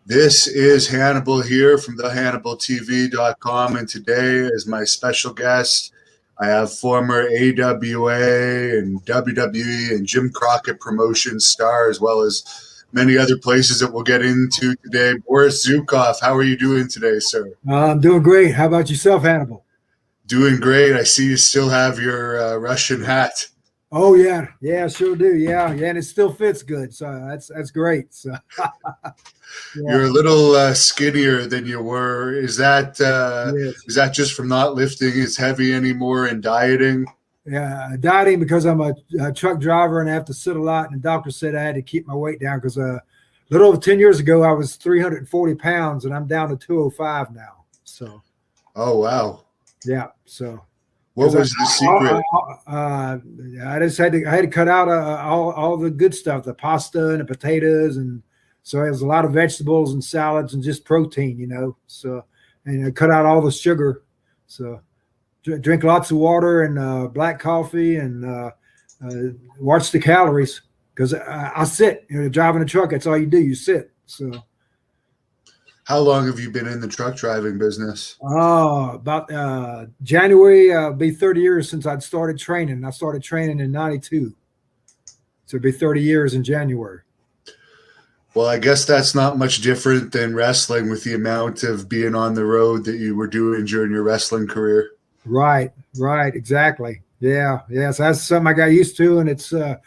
This is Hannibal here from thehannibaltv.com, and today, as my special guest, I have former AWA and WWE and Jim Crockett promotion star, as well as many other places that we'll get into today. Boris Zhukov, how are you doing today, sir? I'm doing great. How about yourself, Hannibal? Doing great. I see you still have your Russian hat. Oh yeah, sure do. Yeah, and it still fits good. So that's great. So You're a little skinnier than you were. Is that yes. is that just from not lifting as heavy anymore and dieting? Yeah, dieting because I'm a truck driver and I have to sit a lot. And the doctor said I had to keep my weight down because a little over 10 years ago I was 340 pounds and I'm down to 205 now. So, Oh wow! yeah. So What was the secret? I just had to cut out all the good stuff, the pasta and the potatoes, and so it was a lot of vegetables and salads and just protein. So and I cut out all the sugar. So drink lots of water and black coffee and watch the calories because I sit. Driving a truck, that's all you do. You sit. So. How long have you been in the truck driving business? About January, be 30 years since I'd started training. I started training in 92. So it'd be 30 years in January. Well, I guess that's not much different than wrestling with the amount of being on the road that you were doing during your wrestling career. Right, exactly. Yeah. So that's something I got used to. And it's the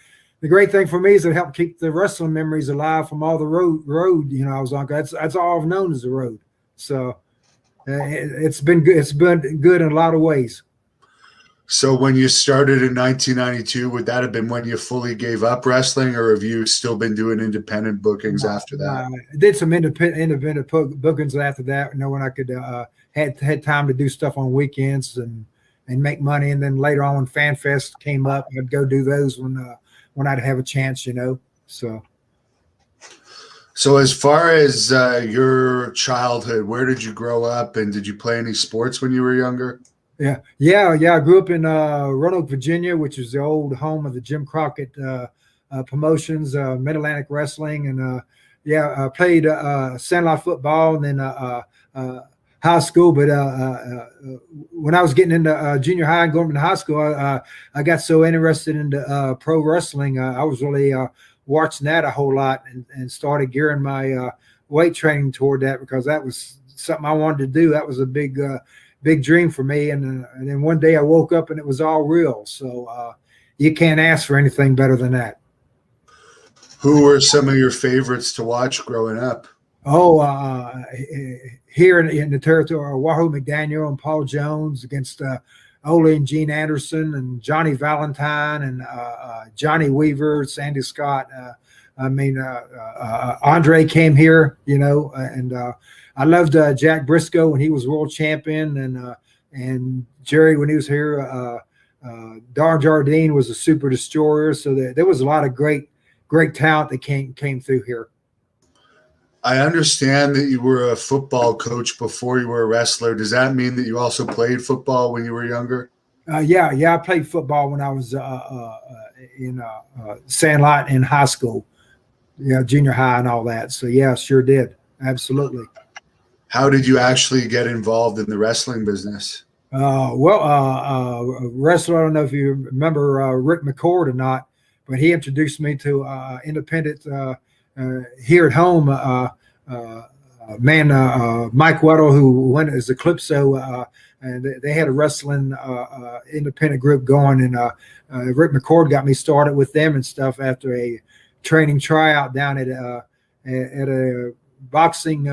great thing for me is it helped keep the wrestling memories alive from all the road, I was on. That's all I've known is the road. So it's been good. It's been good in a lot of ways. So when you started in 1992, would that have been when you fully gave up wrestling, or have you still been doing independent bookings after that? I did some independent bookings after that. When I could had time to do stuff on weekends and make money. And then later on when Fan Fest came up, I'd go do those when I'd have a chance. So as far as your childhood, where did you grow up, and did you play any sports when you were younger? Yeah. I grew up in Roanoke, Virginia, which is the old home of the Jim Crockett promotions, Mid-Atlantic Wrestling, and I played sandlot football and then high school. But when I was getting into junior high and going into high school, I got so interested into pro wrestling. I was really watching that a whole lot and started gearing my weight training toward that because that was something I wanted to do. That was a big dream for me. And then one day I woke up and it was all real. So you can't ask for anything better than that. Who were some of your favorites to watch growing up? Here in the territory, Wahoo McDaniel and Paul Jones against Ole and Gene Anderson and Johnny Valentine and Johnny Weaver, Sandy Scott. Andre came here, and I loved Jack Briscoe when he was world champion, and Jerry when he was here. Dar Jardine was a super destroyer, so there was a lot of great talent that came through here. I understand that you were a football coach before you were a wrestler. Does that mean that you also played football when you were younger? Yeah. I played football when I was in Sandlot in high school, junior high and all that. So yeah, sure did. Absolutely. How did you actually get involved in the wrestling business? Wrestler, I don't know if you remember Rick McCord or not, but he introduced me to independent here at home, Mike Weddle, who went as Eclipso, and they had a wrestling independent group going, and Rick McCord got me started with them and stuff after a training tryout down at a boxing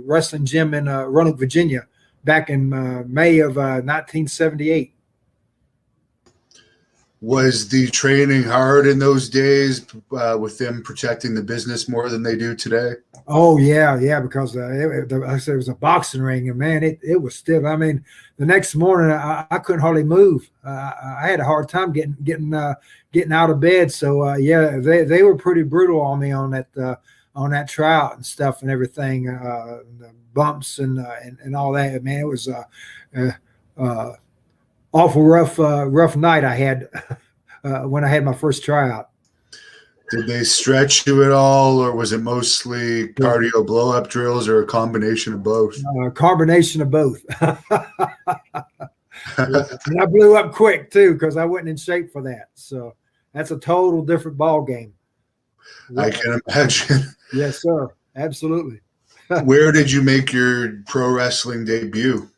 wrestling gym in Roanoke, Virginia, back in May of 1978. Was the training hard in those days with them protecting the business more than they do today? Oh yeah, because like I said, it was a boxing ring, and man, it was stiff. I mean, the next morning I couldn't hardly move. I had a hard time getting out of bed. So yeah, they were pretty brutal on me on that tryout and stuff and everything, the bumps and all that. Man, it was awful rough night I had when I had my first tryout. Did they stretch you at all, or was it mostly cardio blow-up drills, or a combination of both? Combination of both. Yeah. And I blew up quick too because I wasn't in shape for that. So that's a total different ball game. I can imagine. Yes, sir. Absolutely. Where did you make your pro wrestling debut?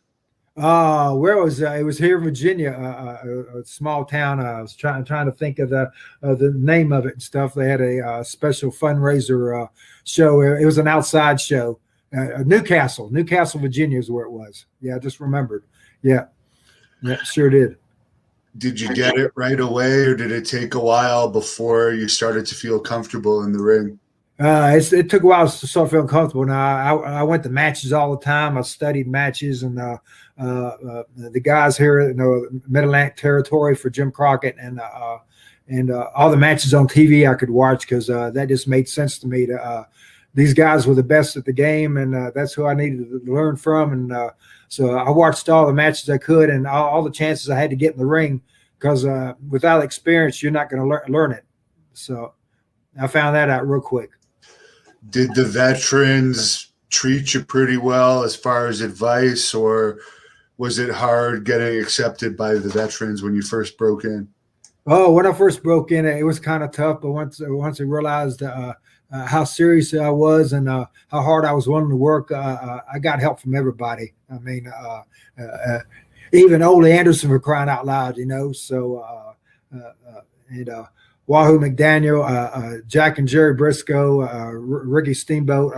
Where was it was here in Virginia, a small town. I was trying to think of the name of it and stuff. They had a special fundraiser show. It was an outside show. Newcastle, Virginia is where it was. Yeah, I just remembered. Yeah, sure did. Did you get it right away, or did it take a while before you started to feel comfortable in the ring? It took a while to start feeling comfortable. Now I went to matches all the time. I studied matches, and the guys here, Mid-Atlantic territory for Jim Crockett, and all the matches on TV I could watch because that just made sense to me. These guys were the best at the game, and that's who I needed to learn from. And so I watched all the matches I could, and all the chances I had to get in the ring because without experience, you're not going to learn it. So I found that out real quick. Did the veterans treat you pretty well as far as advice, or was it hard getting accepted by the veterans when you first broke in? Oh, when I first broke in, it was kind of tough. But once I realized how serious I was and how hard I was willing to work, I got help from everybody. I mean, even Ole Anderson for crying out loud, So, and Wahoo McDaniel, Jack and Jerry Briscoe, Ricky Steamboat,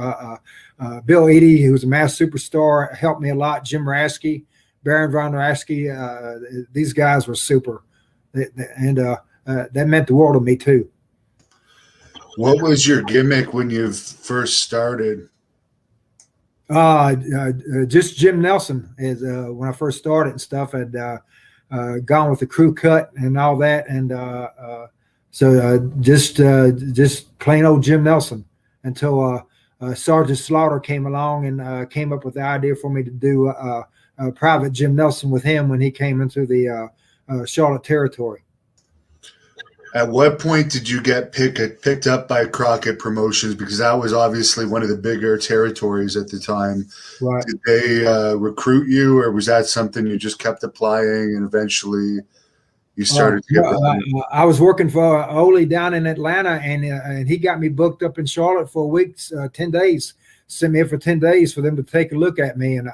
Bill Eadie, who was a mass superstar, helped me a lot. Jim Rasky, Baron Von Rasky, these guys were super. And that meant the world to me too. What was your gimmick when you first started? Just Jim Nelson is when I first started and stuff. I'd gone with the crew cut and all that, and so just plain old Jim Nelson until Sergeant Slaughter came along and came up with the idea for me to do a private Jim Nelson with him when he came into the Charlotte territory. At what point did you get picked up by Crockett Promotions? Because that was obviously one of the bigger territories at the time. Right. Did they recruit you, or was that something you just kept applying and eventually you started to get I was working for Ole down in Atlanta, and he got me booked up in Charlotte for a week, 10 days. Sent me in for 10 days for them to take a look at me. And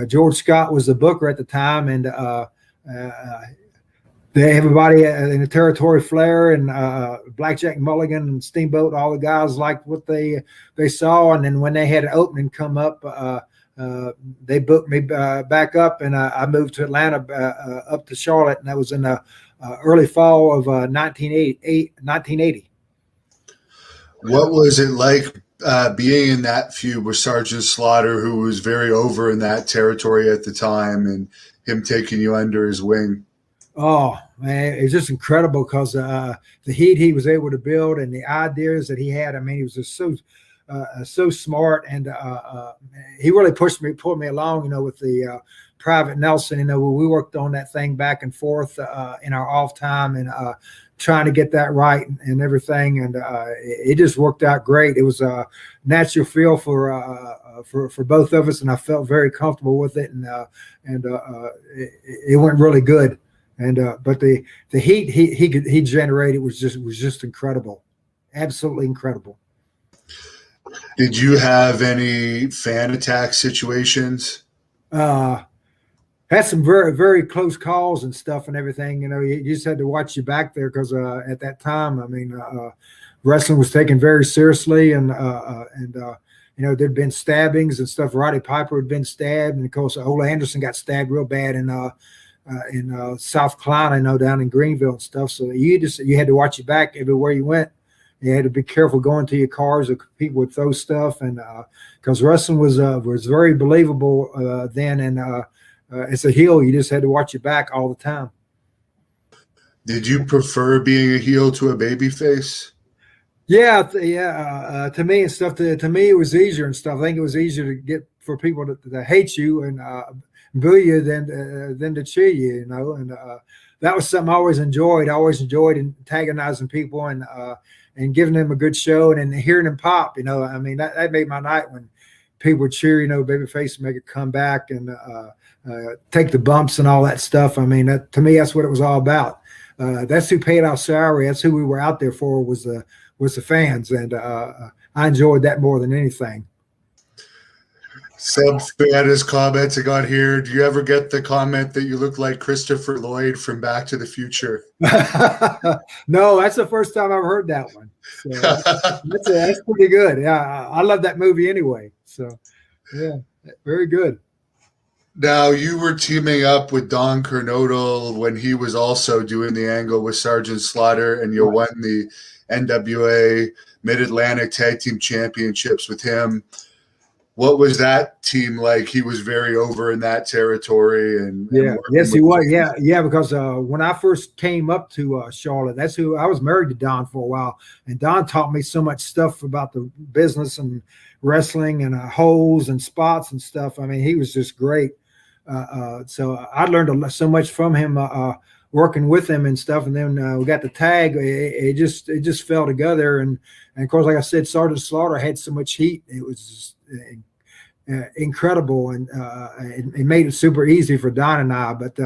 George Scott was the booker at the time, and everybody in the territory, Flair and Blackjack Mulligan and Steamboat, all the guys liked what they saw. And then when they had an opening come up, they booked me back up, and I moved to Atlanta, up to Charlotte, and that was in the early fall of 1980. What was it like being in that feud with Sergeant Slaughter, who was very over in that territory at the time, and him taking you under his wing? Oh, man, it was just incredible because the heat he was able to build and the ideas that he had. I mean, he was just so smart, and he really pulled me along, with the private Nelson. We worked on that thing back and forth in our off time and trying to get that right and everything, and it just worked out great. It was a natural feel for both of us, and I felt very comfortable with it, and it went really good. And but the heat he generated was just incredible, absolutely incredible. Did you have any fan attack situations? Had some very, very close calls and stuff and everything. You just had to watch your back there because at that time, I mean, wrestling was taken very seriously, and there'd been stabbings and stuff. Roddy Piper had been stabbed, and of course, Ole Anderson got stabbed real bad in South Carolina, down in Greenville and stuff. So you had to watch your back everywhere you went. You had to be careful going to your cars, or people would throw stuff, and because wrestling was very believable then, and it's a heel. You just had to watch your back all the time. Did you prefer being a heel to a baby face? Yeah. To me and stuff. To me, it was easier and stuff. I think it was easier to get for people to hate you and boo you than to cheer you, and that was something I always enjoyed. I always enjoyed antagonizing people and giving them a good show, and then hearing them pop. I mean, that made my night when people would cheer. Babyface make a comeback and take the bumps and all that stuff. I mean, to me, that's what it was all about. That's who paid our salary. That's who we were out there for, was the fans, and I enjoyed that more than anything. Some fan has commented on here. Do you ever get the comment that you look like Christopher Lloyd from Back to the Future? No, that's the first time I've heard that one. So that's pretty good. Yeah, I love that movie anyway. So, yeah, very good. Now, you were teaming up with Don Kernodle when he was also doing the angle with Sergeant Slaughter, and you won the NWA Mid-Atlantic Tag Team Championships with him. What was that team like? He was very over in that territory, yes, he was. Yeah, because when I first came up to Charlotte, that's who I was married to Don for a while, and Don taught me so much stuff about the business and wrestling and holes and spots and stuff. I mean, he was just great. So I learned so much from him working with him and stuff. And then we got the tag. It just fell together. And of course, like I said, Sergeant Slaughter had so much heat. It was just incredible, and it made it super easy for Don and I. But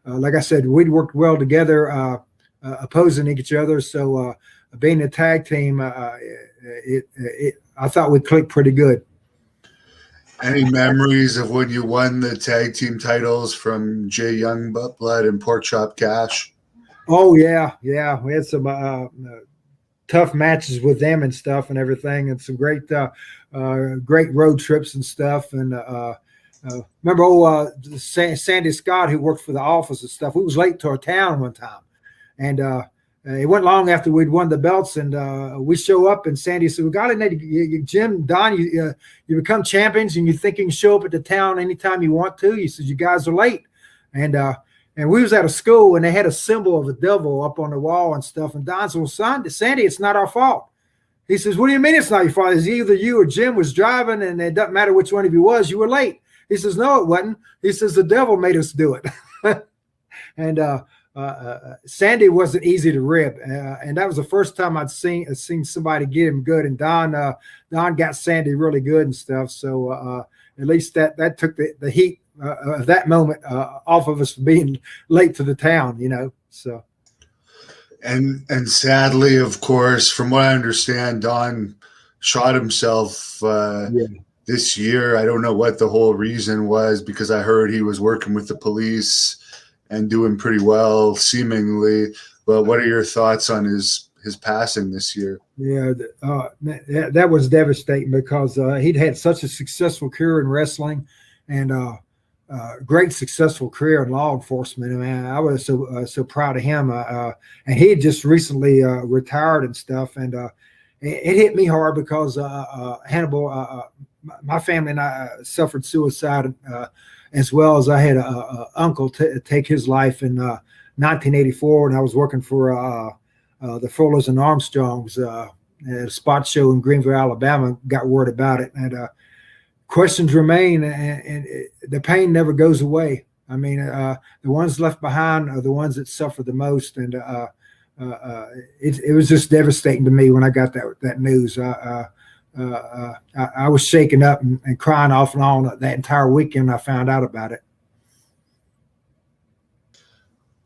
like I said, we'd worked well together, opposing each other. So being a tag team, I thought we clicked pretty good. Any memories of when you won the tag team titles from Jay Youngblood and Porkchop Cash? Oh yeah. We had some tough matches with them and stuff and everything, and some great road trips and stuff. And remember Sandy Scott, who worked for the office and stuff. We was late to our town one time, and it wasn't long after we'd won the belts, and we show up, and Sandy said, "We got in Jim, Don, you become champions, and you think you can show up at the town anytime you want to." He says, "You guys are late," and we was at a school, and they had a symbol of a devil up on the wall and stuff. And Don said, "Well, Sandy, it's not our fault." He says, "What do you mean it's not your fault? It's either you or Jim was driving, and it doesn't matter which one of you was. You were late." He says, "No, it wasn't." He says, "The devil made us do it." And Sandy wasn't easy to rib, and that was the first time I'd seen somebody get him good. And Don got Sandy really good and stuff. So at least that took the heat of that moment off of us for being late to the town, So. And sadly, of course, from what I understand, Don shot himself this year. I don't know what the whole reason was, because I heard he was working with the police and doing pretty well, seemingly. But what are your thoughts on his passing this year? Yeah, that was devastating, because he'd had such a successful career in wrestling, and great successful career in law enforcement. Man, I was so proud of him. And he had just recently retired and stuff, and it hit me hard because Hannibal, my family and I suffered suicide. As well as I had a uncle take his life in 1984, and I was working for the Fullers and Armstrongs at a spot show in Greenville, Alabama. Got word about it, and questions remain, and the pain never goes away. I mean, the ones left behind are the ones that suffer the most, and it was just devastating to me when I got that news. I was shaken up and crying off and on that entire weekend I found out about it.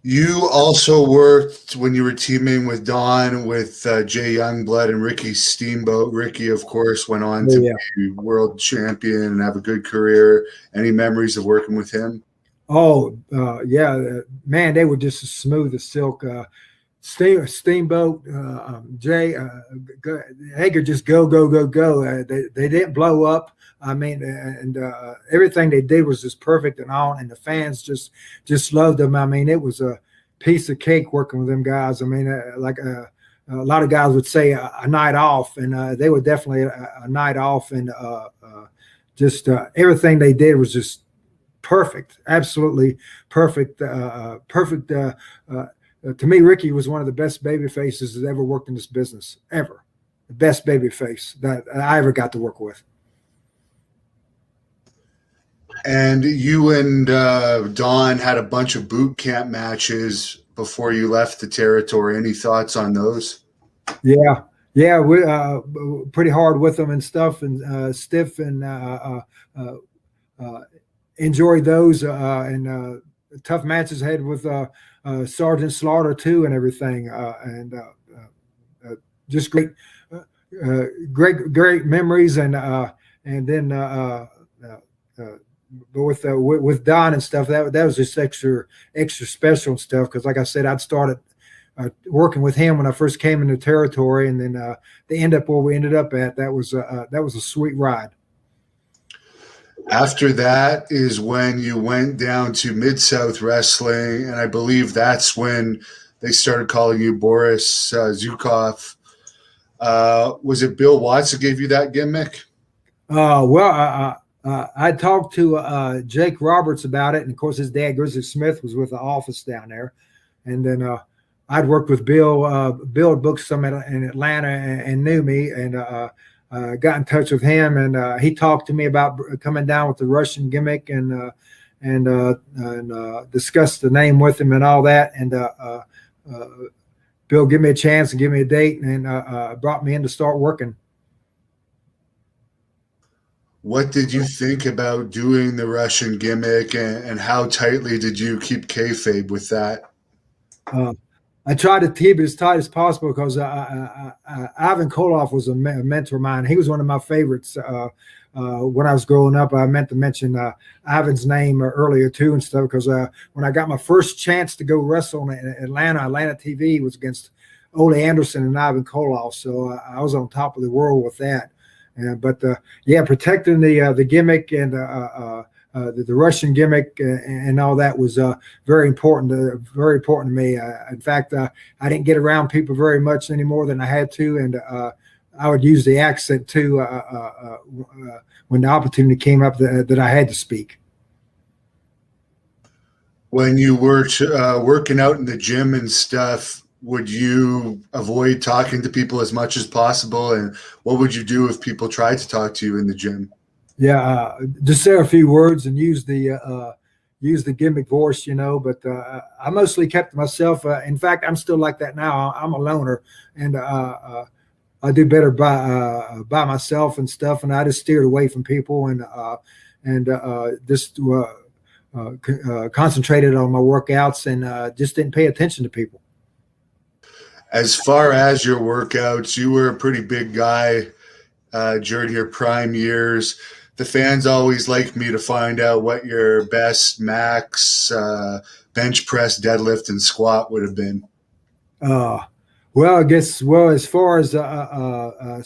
You also worked, when you were teaming with Don, with Jay Youngblood and Ricky Steamboat. Ricky, of course, went on to be world champion and have a good career. Any memories of working with him? Oh, yeah, man, they were just as smooth as silk. Steamboat, Jay, Hager, just go. They didn't blow up. I mean, and everything they did was just perfect and all, and the fans just loved them. I mean, it was a piece of cake working with them guys. I mean, like a lot of guys would say a night off, and they were definitely a night off, and just everything they did was just perfect, absolutely perfect, perfect. To me, Ricky was one of the best baby faces that ever worked in this business, ever. The best baby face that I ever got to work with. And you and Don had a bunch of boot camp matches before you left the territory. Any thoughts on those? Yeah, yeah, we pretty hard with them and stuff, and stiff, and enjoyed those, and tough matches I had with Sergeant Slaughter too, and everything, and just great memories, and then with Don and stuff, that was just extra special and stuff, because like I said, I'd started working with him when I first came into territory, and then they end up where we ended up at. That was a sweet ride. After that is when you went down to Mid-South Wrestling, and I believe that's when they started calling you Boris Zhukov. Was it Bill Watts that gave you that gimmick? Well, I talked to Jake Roberts about it, and of course his dad, Grizzly Smith, was with the office down there, and then I'd worked with Bill. Bill had booked some in Atlanta and knew me, and got in touch with him, and he talked to me about coming down with the Russian gimmick, and discussed the name with him and all that, and Bill gave me a chance and gave me a date, and brought me in to start working. What did you think about doing the Russian gimmick, and how tightly did you keep kayfabe with that? I tried to keep it as tight as possible, because Ivan Koloff was a mentor of mine. He was one of my favorites when I was growing up. I meant to mention Ivan's name earlier too and stuff, because when I got my first chance to go wrestle in Atlanta TV was against Ole Anderson and Ivan Koloff. So I was on top of the world with that. But yeah, protecting the gimmick and the Russian gimmick and all that was very important to me. In fact, I didn't get around people very much any more than I had to, and I would use the accent too when the opportunity came up that I had to speak. When you were working out in the gym and stuff, would you avoid talking to people as much as possible? And what would you do if people tried to talk to you in the gym? Yeah, just say a few words and use the gimmick voice, But I mostly kept to myself. In fact, I'm still like that now. I'm a loner, and I do better by myself and stuff. And I just steered away from people, and just concentrated on my workouts, and just didn't pay attention to people. As far as your workouts, you were a pretty big guy during your prime years. The fans always like me to find out what your best max bench press, deadlift, and squat would have been. Well, I guess as far as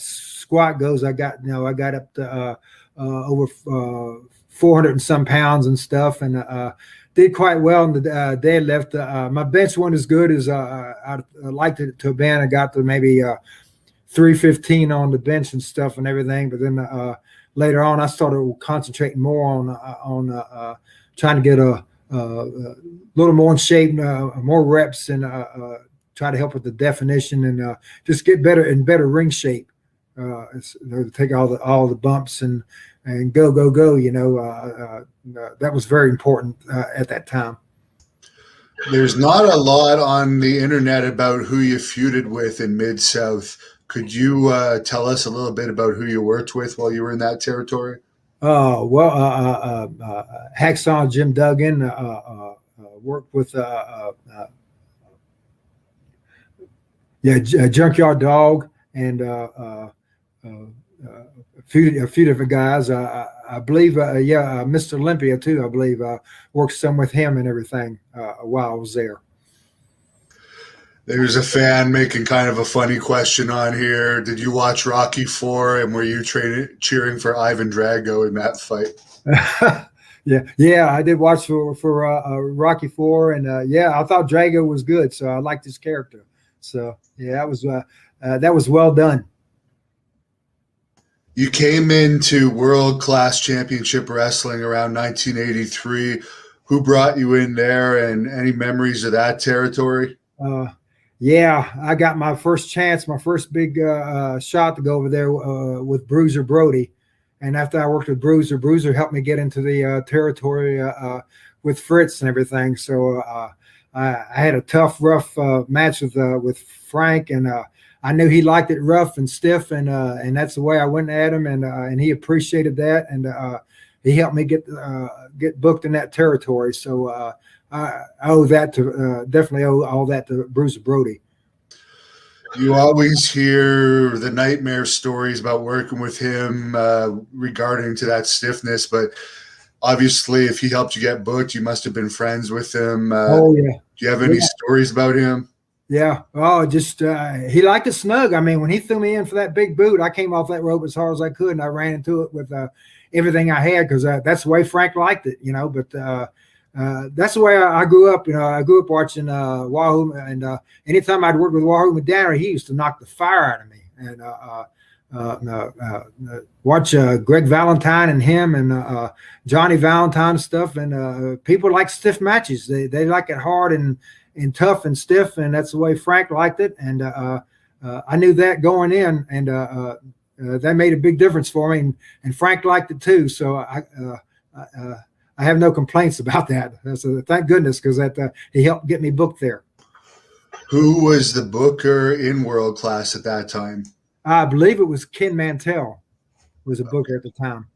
squat goes, I got up to over 400 and some pounds and stuff, and did quite well in the deadlift. My bench wasn't as good as I'd liked it to have been. I got to maybe 315 on the bench and stuff and everything, but then later on, I started concentrating more on trying to get a little more in shape, more reps, and try to help with the definition, and just get better ring shape. Take all the bumps and go. That was very important at that time. There's not a lot on the internet about who you feuded with in Mid-South. Could you tell us a little bit about who you worked with while you were in that territory? Hacksaw Jim Duggan, worked with Junkyard Dog, and a few different guys. I believe, Mr. Olympia too. I believe worked some with him and everything while I was there. There's a fan making kind of a funny question on here. Did you watch Rocky IV, and were you cheering for Ivan Drago in that fight? Yeah, I did watch for Rocky IV, and I thought Drago was good, so I liked his character. So yeah, that was well done. You came into World Class Championship Wrestling around 1983. Who brought you in there, and any memories of that territory? Yeah, I got my first chance, my first big shot to go over there with Bruiser Brody. And after I worked with Bruiser helped me get into the territory with Fritz and everything. So I had a tough, rough match with Frank, and I knew he liked it rough and stiff, and that's the way I went at him, and he appreciated that, and he helped me get booked in that territory. So I owe that to definitely owe all that to Bruce Brody. You always hear the nightmare stories about working with him regarding to that stiffness, but obviously, if he helped you get booked, you must have been friends with him. Oh yeah. Do you have any stories about him? Yeah. Oh, just he liked to snug. I mean, when he threw me in for that big boot, I came off that rope as hard as I could, and I ran into it with everything I had, because that's the way Frank liked it, you know. But that's the way I grew up. You know, I grew up watching Wahoo, and anytime I'd work with Wahoo McDowell, he used to knock the fire out of me. And watch Greg Valentine and him, and Johnny Valentine stuff, and people like stiff matches. They like it hard and tough and stiff, and that's the way Frank liked it. And I knew that going in, and that made a big difference for me. And Frank liked it too. So I have no complaints about that. So thank goodness, because that he helped get me booked there. Who was the booker in World Class at that time? I believe it was Ken Mantell was a booker at the time.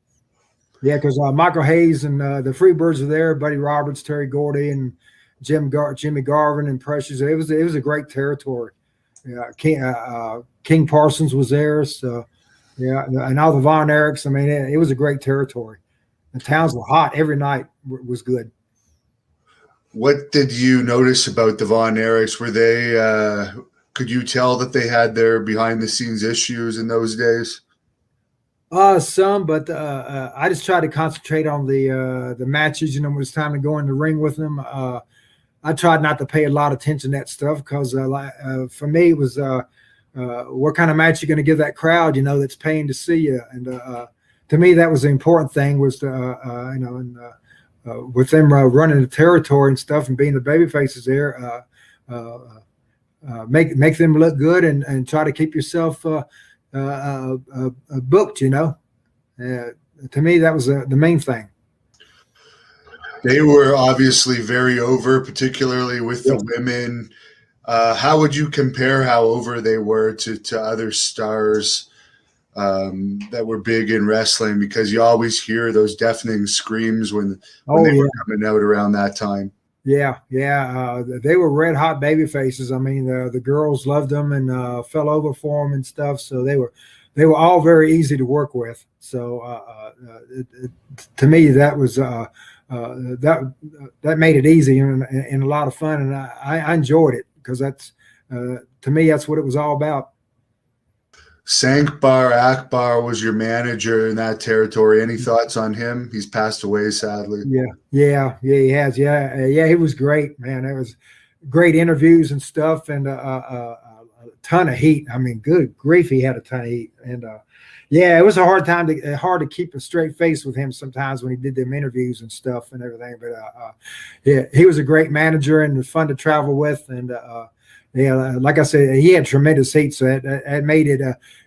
Yeah, because Michael Hayes and the Freebirds were there, Buddy Roberts, Terry Gordy, and Jimmy Garvin and Precious. It was a great territory. King Parsons was there, so yeah, and all the Von Erichs. I mean, it was a great territory. The towns were hot every night. Was good. What did you notice about the Von Erichs? Were they? Could you tell that they had their behind-the-scenes issues in those days? Some, but I just tried to concentrate on the matches. You know, when it's time to go in the ring with them. I tried not to pay a lot of attention to that stuff, because for me it was what kind of match you're going to give that crowd, you know, that's paying to see you. And to me, that was the important thing, was to you know, and with them running the territory and stuff and being the baby faces there. Make them look good, and try to keep yourself booked, you know. To me, that was the main thing. They were obviously very over, particularly with the women. How would you compare how over they were to other stars that were big in wrestling? Because you always hear those deafening screams when they were coming out around that time. Yeah. They were red hot baby faces. I mean, the girls loved them and fell over for them and stuff. So they were all very easy to work with. So to me, that was that made it easy and a lot of fun, and I enjoyed it, because that's to me, that's what it was all about. Sankbar Akbar was your manager in that territory. Any thoughts on him? He's passed away, sadly. Yeah, he has. Yeah, he was great, man. It was great interviews and stuff, and a ton of heat. I mean, good grief, he had a ton of heat. And yeah, it was a hard to keep a straight face with him sometimes when he did them interviews and stuff and everything. But yeah, he was a great manager and fun to travel with. And yeah, like I said, he had tremendous heat, so it made it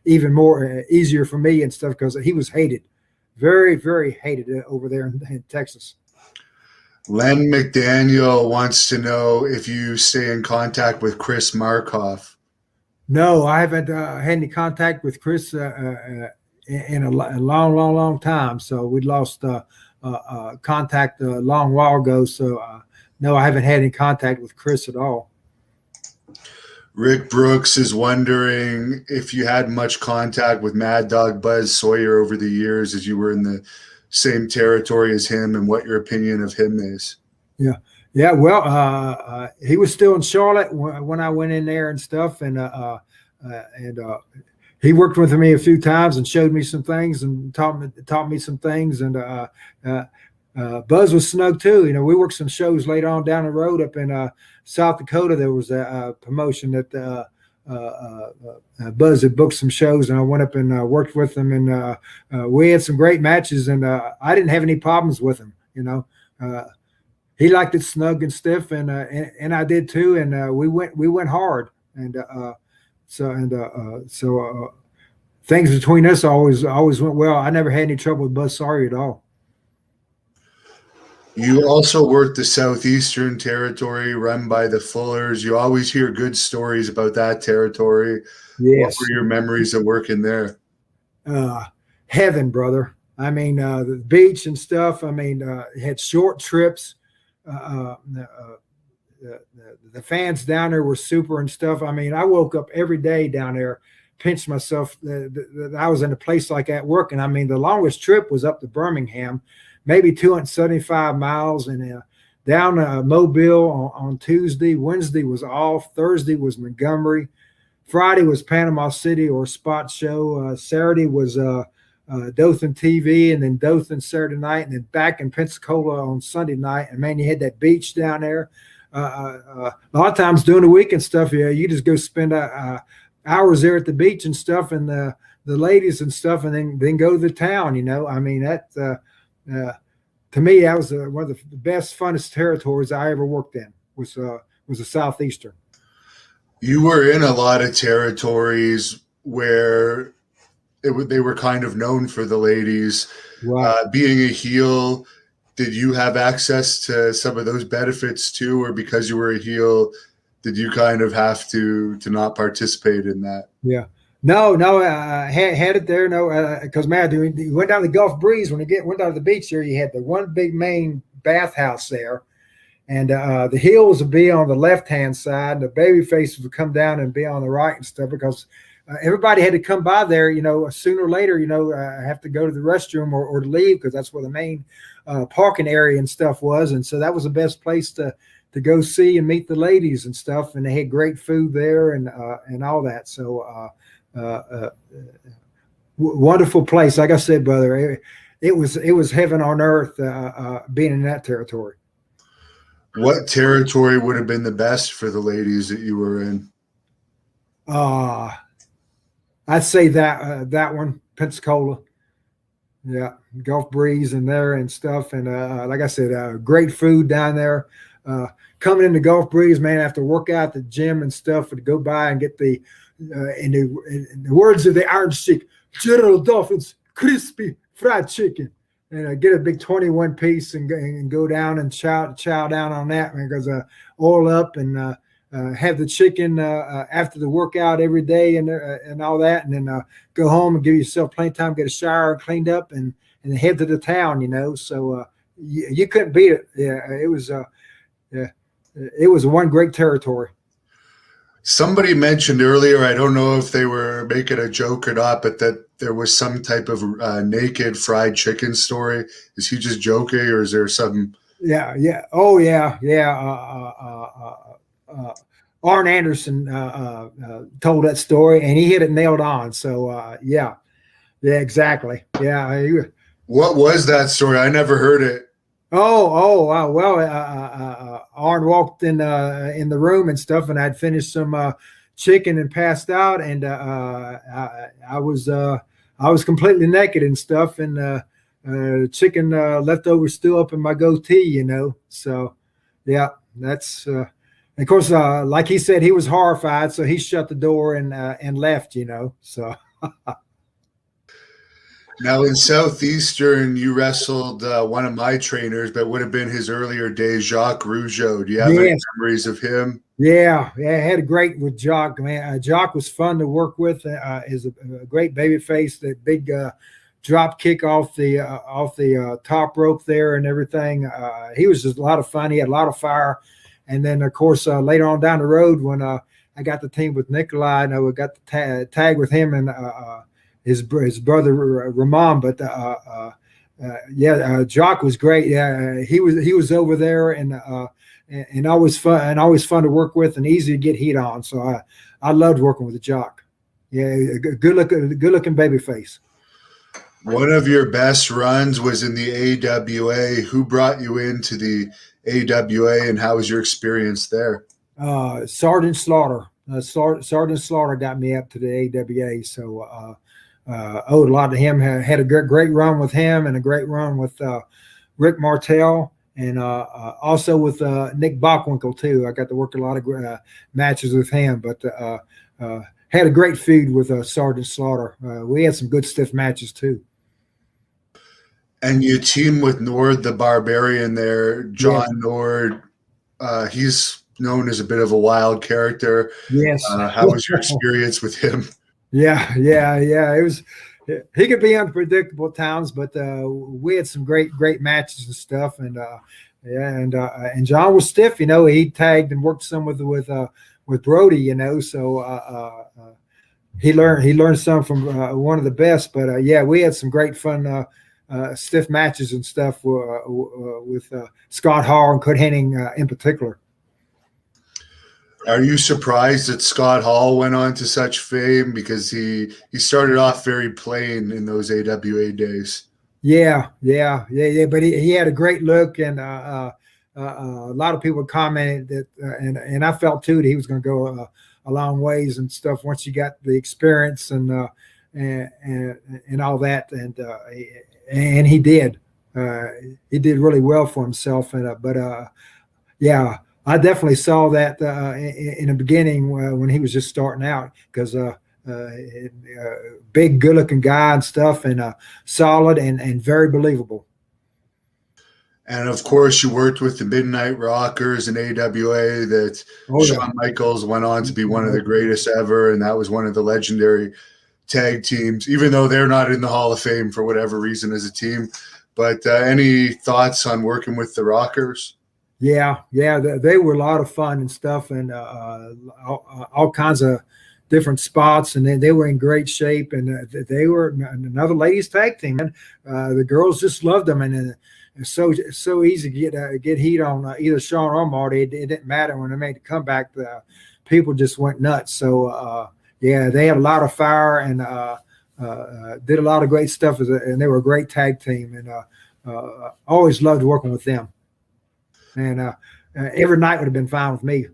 even more easier for me and stuff, because he was hated, very, very hated over there in Texas. Len McDaniel wants to know if you stay in contact with Chris Markoff. No, I haven't had any contact with Chris in a long time. So we lost contact a long while ago. So no, I haven't had any contact with Chris at all. Rick Brooks is wondering if you had much contact with Mad Dog Buzz Sawyer over the years, as you were in the same territory as him, and what your opinion of him is. Yeah. Well, he was still in Charlotte when I went in there and stuff, and he worked with me a few times and showed me some things and taught me some things. And Buzz was snug too. You know, we worked some shows later on down the road up in South Dakota. There was a promotion that Buzz had booked some shows, and I went up and worked with them, and we had some great matches, and I didn't have any problems with him. You know, he liked it snug and stiff, and I did too, and we went hard, and so things between us always went well. I never had any trouble with Buzz Sawyer at all. You also worked the Southeastern Territory run by the Fullers. You always hear good stories about that territory. What were Yes. your memories of working there? uh, Heaven, brother. I mean, the beach and stuff. I mean, had short trips. The fans down there were super and stuff. I mean, I woke up every day down there, pinched myself that I was in a place like that working. I mean, the longest trip was up to Birmingham, maybe 275 miles, and down Mobile on Tuesday. Wednesday was off. Thursday was Montgomery. Friday was Panama City or Spot Show. Saturday was Dothan TV, and then Dothan Saturday night, and then back in Pensacola on Sunday night. And man, you had that beach down there. A lot of times during the week and stuff, yeah, you just go spend hours there at the beach and stuff, and the ladies and stuff, and then go to the town. You know, I mean that to me that was one of the best, funnest territories I ever worked in. Was the Southeastern. You were in a lot of territories where they were kind of known for the ladies. Right. Being a heel, did you have access to some of those benefits too, or because you were a heel, did you kind of have to not participate in that? Yeah. No, had it there. No, because man, you went down the Gulf Breeze when you went down to the beach there. You had the one big main bathhouse there, and the heels would be on the left-hand side, and the baby faces would come down and be on the right and stuff, because everybody had to come by there, you know, sooner or later, you know, have to go to the restroom or to leave, because that's where the main parking area and stuff was. And so that was the best place to go see and meet the ladies and stuff. And they had great food there and all that. So wonderful place. Like I said, brother, it was heaven on earth being in that territory. What territory would have been the best for the ladies that you were in? I'd say that one, Pensacola. Yeah, Gulf Breeze in there and stuff. And like I said, great food down there. Coming into Gulf Breeze, man, after work out at the gym and stuff, would go by and get in the words of the Iron Sheik, General Dolphin's crispy fried chicken. And get a big 21 piece and go down and chow down on that, man, because oil up and have the chicken after the workout every day and all that, and then go home and give yourself plenty of time, get a shower, cleaned up, and head to the town, you know. So you couldn't beat it. Yeah, it was one great territory. Somebody mentioned earlier, I don't know if they were making a joke or not, but that there was some type of naked fried chicken story. Is he just joking, or is there some? Yeah. Oh, yeah. Arn Anderson told that story, and he hit it nailed on. So yeah, exactly. Yeah. What was that story? I never heard it. Arn walked in the room and stuff, and I'd finished some chicken and passed out, and I was completely naked and stuff, and chicken leftovers still up in my goatee, you know. So yeah, that's of course, like he said, he was horrified, so he shut the door and left, you know. So. Now in Southeastern, you wrestled one of my trainers, but would have been his earlier days, Jacques Rougeau. Do you have any memories of him? Yeah, I had a great with Jacques, man. Jacques was fun to work with. Is a great baby face. That big drop kick off the top rope there and everything. He was just a lot of fun. He had a lot of fire. And then of course later on down the road when I got the team with Nikolai, and I got the tag with him and his brother Ramon, but Jacques was great. Yeah, he was over there and always fun to work with and easy to get heat on. So I loved working with Jacques. Yeah, good looking baby face. One of your best runs was in the AWA. Who brought you into the AWA, and how was your experience there? Sergeant Slaughter. Sergeant Slaughter got me up to the AWA. So owed a lot to him. Had a great run with him and a great run with Rick Martel and also with Nick Bockwinkel too. I got to work a lot of matches with him, but had a great feud with Sergeant Slaughter. We had some good stiff matches too. And you team with Nord the Barbarian there, Yes, John Nord. He's known as a bit of a wild character. yes. How was your experience with him? Yeah. It was. He could be unpredictable at times, but we had some great matches and stuff. And and John was stiff. He tagged and worked some with Brody. So he learned some from one of the best. But yeah, we had some great fun. Stiff matches and stuff with Scott Hall and Kurt Hennig in particular. Are you surprised that Scott Hall went on to such fame, because he started off very plain in those AWA days? Yeah. But he had a great look, and a lot of people commented that, and I felt too that he was going to go a long ways and stuff once he got the experience and all that, and he did. He did really well for himself, but yeah, I definitely saw that in the beginning when he was just starting out, because big, good-looking guy and stuff, and solid and very believable. And of course, you worked with the Midnight Rockers in AWA. That Shawn Michaels went on to be one of the greatest ever, and that was one of the legendary tag teams, even though they're not in the Hall of Fame for whatever reason as a team. But any thoughts on working with the Rockers? Yeah, they were a lot of fun and stuff, and all kinds of different spots, and they were in great shape, and they were another ladies tag team, and the girls just loved them, and it's so easy to get heat on either Sean or Marty. It didn't matter when they made the comeback. The people just went nuts. So yeah, they had a lot of fire, and did a lot of great stuff, and they were a great tag team, and always loved working with them. And every night would have been fine with me.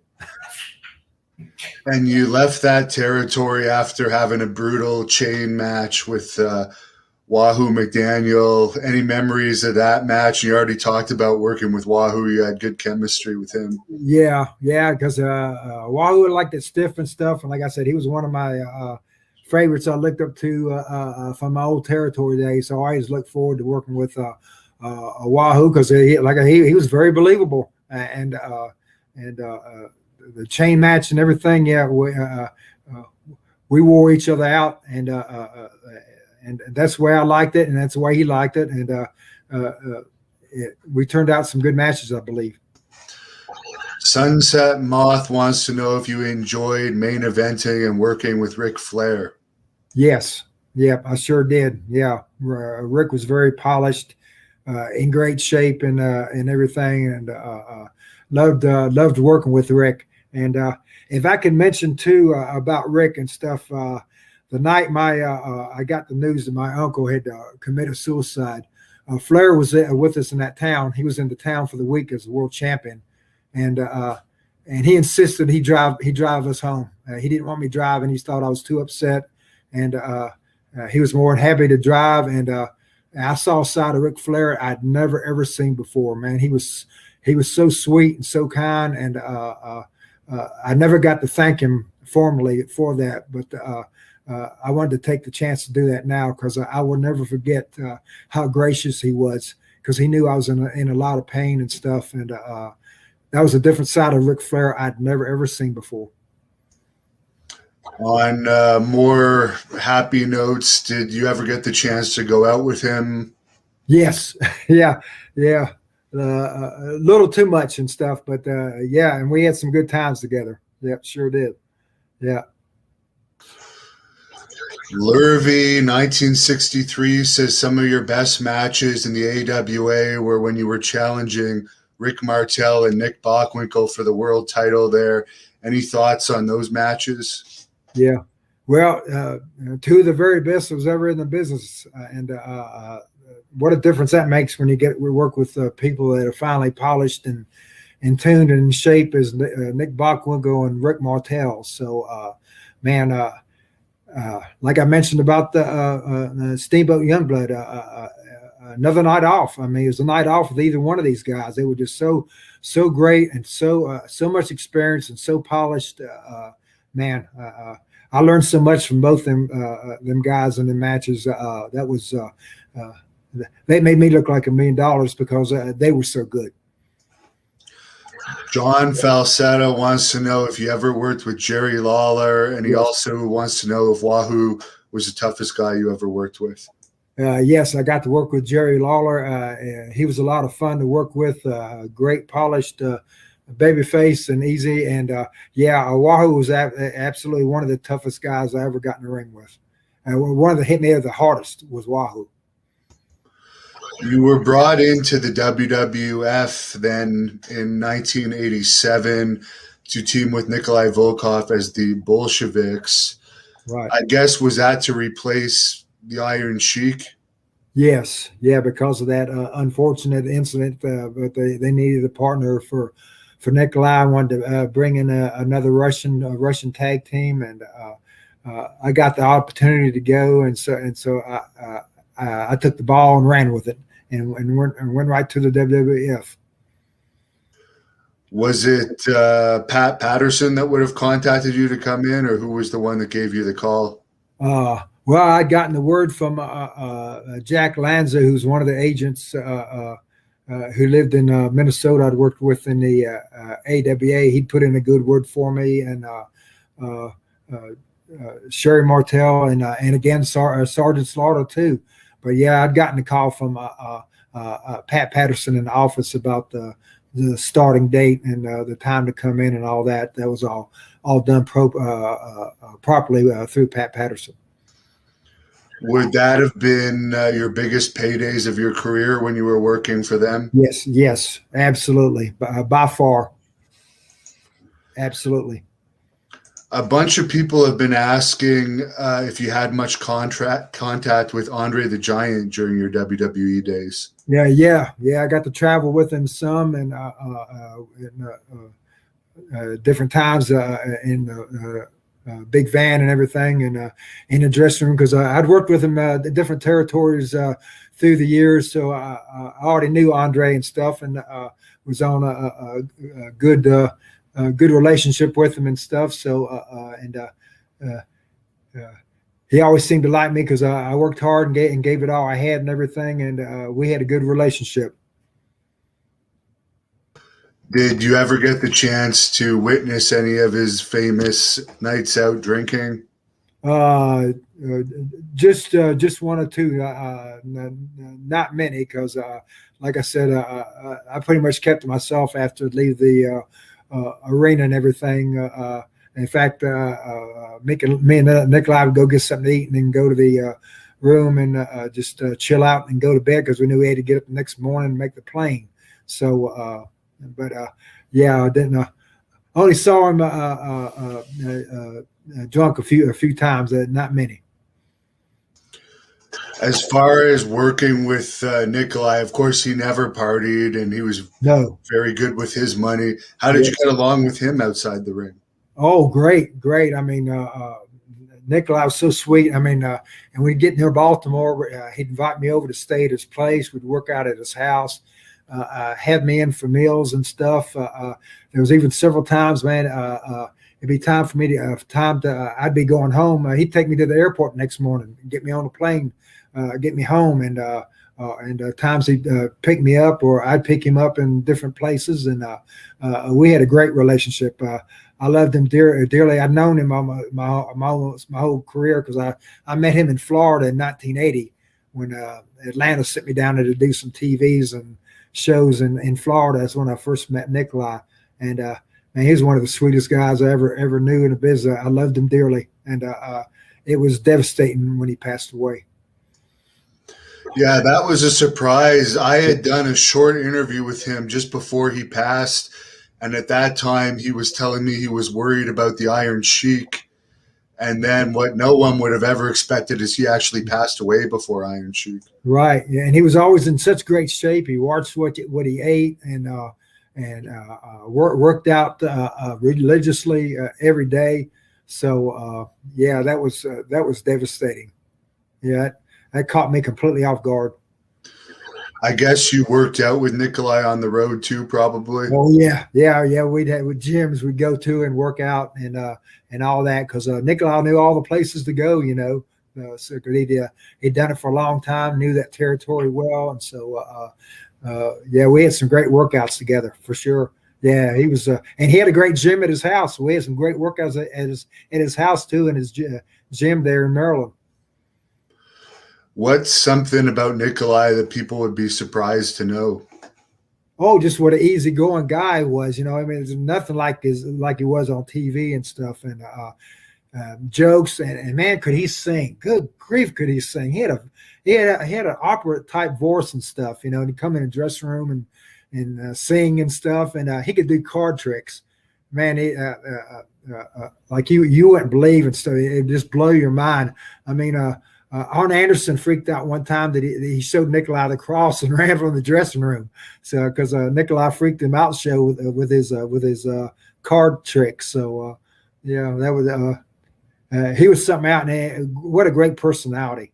And you left that territory after having a brutal chain match with Wahoo McDaniel. Any memories of that match? You already talked about working with Wahoo. You had good chemistry with him. Yeah, because Wahoo liked it stiff and stuff. And like I said, he was one of my favorites I looked up to from my old territory days. So I always look forward to working with Wahoo, because he was very believable, and the chain match and everything. Yeah, we wore each other out, and that's the way I liked it, and that's the way he liked it, and we turned out some good matches, I believe. Sunset Moth wants to know if you enjoyed main eventing and working with Ric Flair. Yes, I sure did. Yeah, Rick was very polished, in great shape, and everything, and loved working with Rick. And if I can mention too about Rick and stuff, the night I got the news that my uncle had committed suicide, Flair was with us in that town. He was in the town for the week as a world champion, and he insisted he drive us home. He didn't want me driving. He thought I was too upset, and he was more than happy to drive. And I saw a side of Ric Flair I'd never ever seen before. Man, he was so sweet and so kind, and I never got to thank him formally for that, but I wanted to take the chance to do that now, because I will never forget how gracious he was, because he knew I was in a lot of pain and stuff, and that was a different side of Ric Flair I'd never ever seen before. On more happy notes, did you ever get the chance to go out with him? Yes, yeah. A little too much and stuff, but yeah, and we had some good times together. Yep, sure did. Yeah. Lurvy 1963 says some of your best matches in the AWA were when you were challenging Rick Martel and Nick Bockwinkel for the world title there. Any thoughts on those matches? Yeah. Well, two of the very best that was ever in the business, and what a difference that makes when we work with people that are finally polished and tuned and in shape as Nick Bockwinkel and Rick Martel. So, man, like I mentioned about the Steamboat Youngblood, another night off. I mean, it was a night off with either one of these guys. They were just so great, and so much experience, and so polished. Man, I learned so much from both them guys in the matches. That was they made me look like $1 million because they were so good. John Falsetta wants to know if you ever worked with Jerry Lawler, and he also wants to know if Wahoo was the toughest guy you ever worked with. Yes, I got to work with Jerry Lawler. He was a lot of fun to work with. Great, polished baby face and easy. And Wahoo was absolutely one of the toughest guys I ever got in the ring with. One of the hit me the hardest was Wahoo. You were brought into the WWF then in 1987 to team with Nikolai Volkov as the Bolsheviks. Right. I guess, was that to replace the Iron Sheik? Yes. Yeah, because of that unfortunate incident. But they needed a partner for Nikolai. I wanted to bring in another Russian tag team, and I got the opportunity to go, and so I took the ball and ran with it, and went right to the WWF. Was it Pat Patterson that would have contacted you to come in, or who was the one that gave you the call? Well, I'd gotten the word from Jack Lanza, who's one of the agents who lived in Minnesota. I'd worked with in the AWA. He'd put in a good word for me, and Sherry Martel, and again Sergeant Slaughter too. But yeah, I'd gotten a call from Pat Patterson in the office about the starting date and the time to come in and all that. That was all done properly through Pat Patterson. Would that have been your biggest paydays of your career when you were working for them? Yes, absolutely, by far, absolutely. A bunch of people have been asking if you had much contact with Andre the Giant during your WWE days. Yeah. I got to travel with him some, and different times in big van and everything, and in the dressing room, because I'd worked with him in different territories through the years, so I already knew Andre and stuff, and was on a good relationship with him and stuff. So he always seemed to like me because I worked hard and gave it all I had and everything, and we had a good relationship. Did you ever get the chance to witness any of his famous nights out drinking? Just one or two, not many, because like I said, I pretty much kept to myself after I'd leave the arena and everything. In fact, me and Nikolai would go get something to eat and then go to the room and just chill out and go to bed, because we knew we had to get up the next morning and make the plane. So, yeah, I didn't. Only saw him drunk a few times, not many. As far as working with Nikolai, of course, he never partied, and he was very good with his money. How did you get along with him outside the ring? Oh, great. I mean, Nikolai was so sweet. I mean, and we'd get near Baltimore, he'd invite me over to stay at his place. We'd work out at his house. Had me in for meals and stuff. There was even several times, man, it'd be time for me to I'd be going home. He'd take me to the airport next morning, get me on the plane, get me home, and times he'd pick me up, or I'd pick him up in different places, and we had a great relationship. I loved him dearly. I'd known him almost my whole career, because I met him in Florida in 1980 when Atlanta sent me down there to do some TVs and shows in Florida. That's when I first met Nikolai, and man, he's one of the sweetest guys I ever knew in the business. I loved him dearly, and it was devastating when he passed away. Yeah, that was a surprise. I had done a short interview with him just before he passed, and at that time he was telling me he was worried about the Iron Sheik. And then what no one would have ever expected is he actually passed away before Iron Sheik. Right, yeah, and he was always in such great shape. He watched what he ate, and worked out religiously every day. So yeah, that was devastating. Yeah, that caught me completely off guard. I guess you worked out with Nikolai on the road too, probably. Oh yeah. We'd have with gyms we'd go to and work out and all that, because Nikolai knew all the places to go. So he'd done it for a long time, knew that territory well, and so yeah, we had some great workouts together for sure. Yeah, he was, and he had a great gym at his house. We had some great workouts at his house too, in his gym there in Maryland. What's something about Nikolai that people would be surprised to know? Oh, just what an easygoing guy he was. I mean, there's nothing like he was on TV and stuff, and jokes, and man, could he sing? Good grief, could he sing? He had an opera type voice and stuff. And he'd come in the dressing room and sing and stuff, and he could do card tricks. Man, like you wouldn't believe and stuff. It just blow your mind. I mean, Arn Anderson freaked out one time that he showed Nikolai the cross and ran from the dressing room. So because Nikolai freaked him out show with his card tricks. So yeah, that was he was something out, and what a great personality.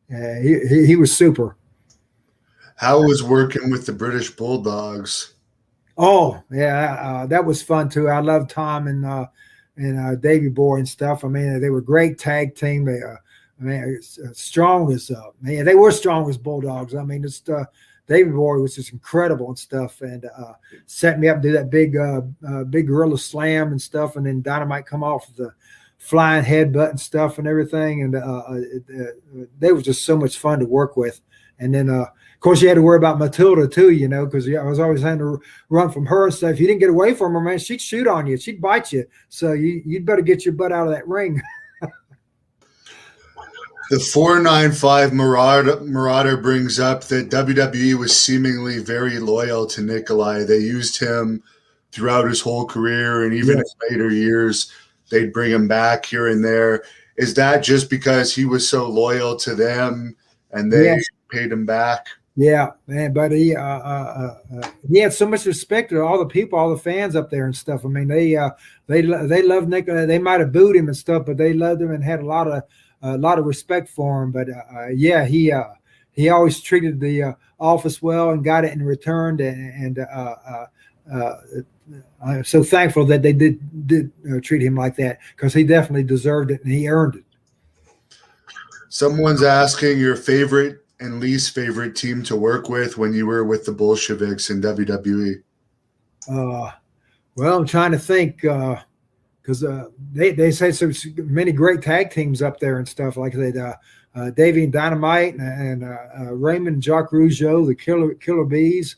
He was super. How was working with the British Bulldogs? Oh yeah, that was fun too. I loved Tom and Davey Boy and stuff. I mean, they were a great tag team. They I mean, strong as man, they were strong as Bulldogs. I mean, just Davey Boy was just incredible and stuff, and set me up to do that big gorilla slam and stuff, and then Dynamite come off the flying headbutt and stuff and everything, and they were just so much fun to work with. And then of course you had to worry about Matilda too, because I was always having to run from her and stuff. If you didn't get away from her, man, she'd shoot on you, she'd bite you. So you'd better get your butt out of that ring. The 495 Marauder brings up that WWE was seemingly very loyal to Nikolai. They used him throughout his whole career, and even in later years, they'd bring him back here and there. Is that just because he was so loyal to them and they paid him back? Yeah, man, but he had so much respect to all the people, all the fans up there and stuff. I mean, they loved Nikolai. They might have booed him and stuff, but they loved him and had a lot of respect for him. But yeah, he always treated the office well and got it in return. And I'm so thankful that they did treat him like that, because he definitely deserved it and he earned it. Someone's asking your favorite and least favorite team to work with when you were with the Bolsheviks in WWE. Well, I'm trying to think. Because they say so many great tag teams up there and stuff like that. Davey and Dynamite and Raymond and Jacques Rougeau, the Killer Bees.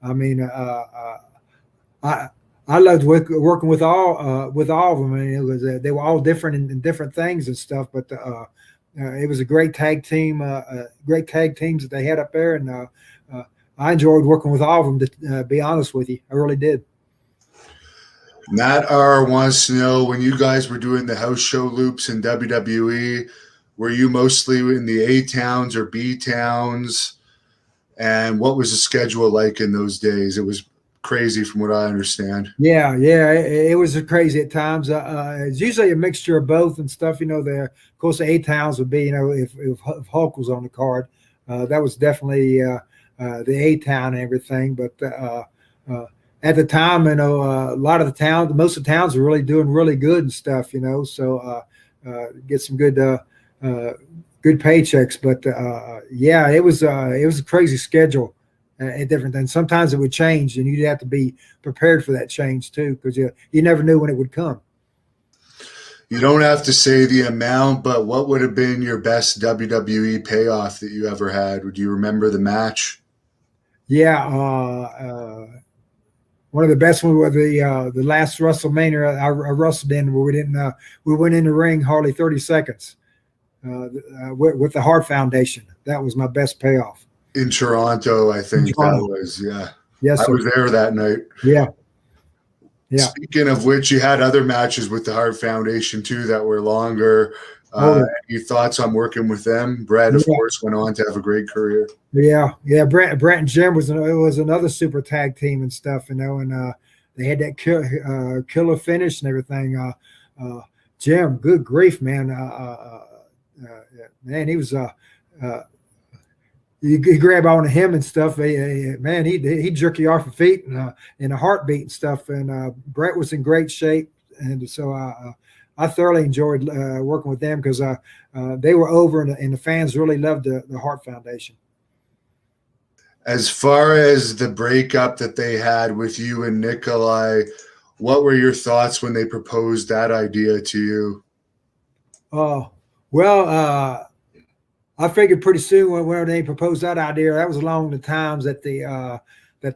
I mean, I loved working with all of them. I mean, they were all different in different things and stuff, but it was a great tag team, great tag teams that they had up there, and I enjoyed working with all of them. To be honest with you, I really did. Matt R wants to know, when you guys were doing the house show loops in WWE, were you mostly in the A towns or B towns? And what was the schedule like in those days? It was crazy from what I understand. Yeah, it was crazy at times. It's usually a mixture of both and stuff. Of course, the A towns would be, if Hulk was on the card, that was definitely the A town and everything. But at the time, a lot of the towns, most of the towns were really doing really good and stuff, so get some good paychecks. But yeah, it was a crazy schedule and different things. Sometimes it would change, and you'd have to be prepared for that change too, because you never knew when it would come. You don't have to say the amount, but what would have been your best WWE payoff that you ever had? Would you remember the match? Yeah, one of the best ones was the last WrestleMania I wrestled in, where we went in the ring hardly 30 seconds with the Hart Foundation. That was my best payoff. In Toronto, I think that was, yeah. Yes, I was there that night. Yeah. Speaking of which, you had other matches with the Hart Foundation too that were longer. Any thoughts on working with them? Brett, of course, went on to have a great career. Yeah. Brett and Jim was another super tag team and stuff, and they had that killer finish and everything. Jim, good grief, man. Man, he was you grab on to him and stuff. Man, he'd jerk you off your feet in a heartbeat and stuff. And Brett was in great shape, and so I thoroughly enjoyed working with them because they were over, and the fans really loved the Hart Foundation. As far as the breakup that they had with you and Nikolai, what were your thoughts when they proposed that idea to you? Well, I figured pretty soon when they proposed that idea, that was along the times that the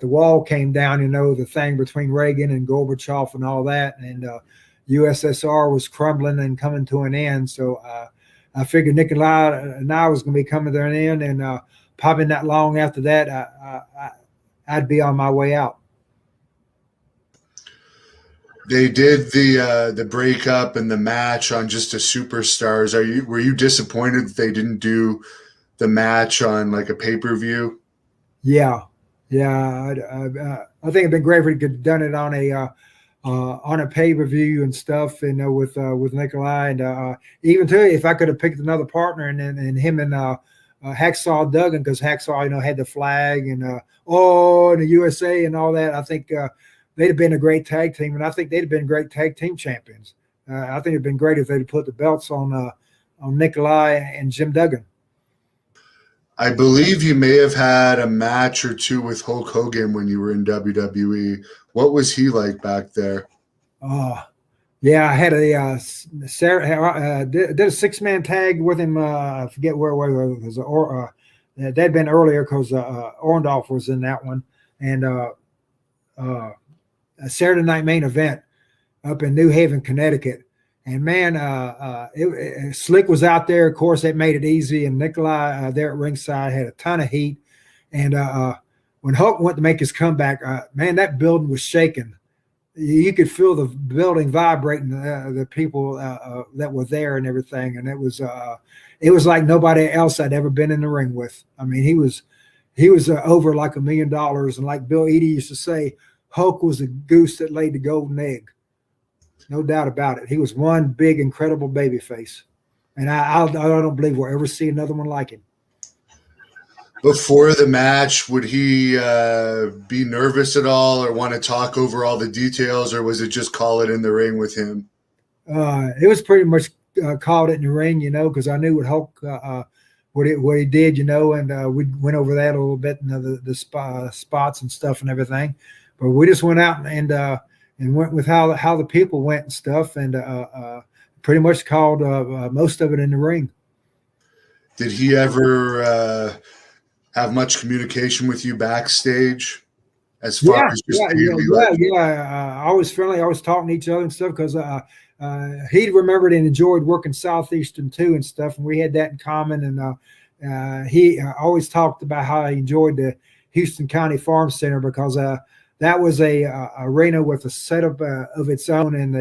wall came down. You know, the thing between Reagan and Gorbachev and all that, and USSR was crumbling and coming to an end. So I figured Nikolai and I was going to be coming to an end, and probably not long after that, I'd be on my way out. They did the breakup and the match on just a Superstars. Were you disappointed that they didn't do the match on like a pay-per-view? Yeah. I think it'd been great if we could have done it on a pay-per-view and stuff, you know, with Nikolai, and even too, if I could have picked another partner and him and Hacksaw Duggan, because Hacksaw, you know, had the flag and and the USA and all that. I think they'd have been a great tag team, and I think they'd have been great tag team champions. I think it'd been great if they'd put the belts on Nikolai and Jim Duggan. I believe you may have had a match or two with Hulk Hogan when you were in WWE. What was he like back there? Yeah, I had did a 6-man tag with him. I forget where it was. That'd been earlier because Orndorff was in that one, and a Saturday Night Main Event up in New Haven, Connecticut. And man, Slick was out there. Of course, that made it easy. And Nikolai there at ringside had a ton of heat. And when Hulk went to make his comeback, man, that building was shaking. You could feel the building vibrating, the people that were there and everything. And it was like nobody else I'd ever been in the ring with. I mean, he was over like $1 million. And like Bill Eadie used to say, Hulk was a goose that laid the golden egg. No doubt about it. He was one big, incredible baby face. And I don't believe we'll ever see another one like him. Before the match, would he be nervous at all or want to talk over all the details, or was it just call it in the ring with him? It was pretty much called it in the ring, you know, because I knew what Hulk, what he did, you know, and we went over that a little bit, and the spots and stuff and everything. But we just went out and went with how the people went and stuff, and pretty much called most of it in the ring. Did he ever have much communication with you backstage? As far as just always friendly, always talking to each other and stuff, because he remembered and enjoyed working Southeastern too and stuff, and we had that in common. And he always talked about how he enjoyed the Houston County Farm Center, because that was a arena with a setup of its own, and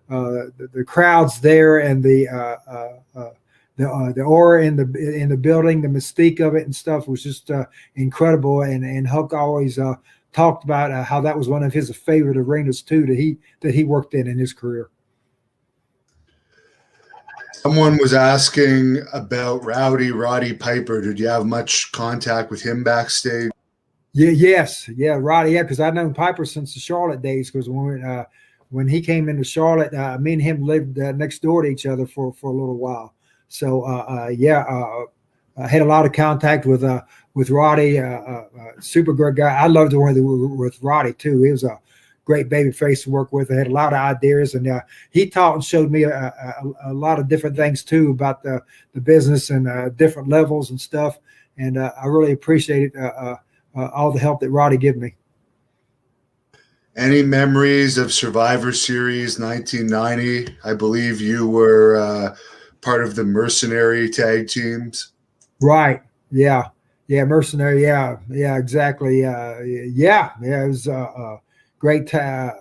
the crowds there, and the aura in the building, the mystique of it and stuff was just incredible. And Hulk always talked about how that was one of his favorite arenas too that he worked in his career. Someone was asking about Roddy Piper. Did you have much contact with him backstage? Roddy, because I've known Piper since the Charlotte days, because when he came into Charlotte, me and him lived next door to each other for a little while. So I had a lot of contact with Roddy, super great guy. I loved working with Roddy too. He was a great baby face to work with. I had a lot of ideas, and he taught and showed me a lot of different things too about the business and different levels and stuff. And I really appreciated all the help that Roddy gave me. Any memories of Survivor Series 1990? I believe you were part of the Mercenary tag teams. Right. Yeah. Mercenary. Yeah, exactly. It was a great tag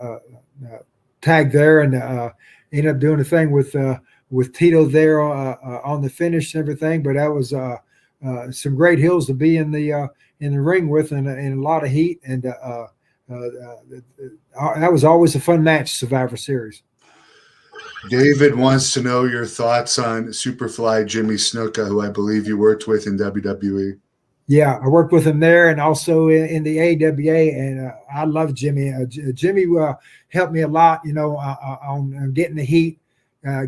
there, and ended up doing a thing with Tito there on the finish and everything. But that was some great hills to be in the ring with, and a lot of heat, and that was always a fun match, Survivor Series. David wants to know your thoughts on Superfly Jimmy Snuka, who I believe you worked with in WWE. Yeah, I worked with him there, and also in the AWA, and I love Jimmy. Jimmy helped me a lot, on getting the heat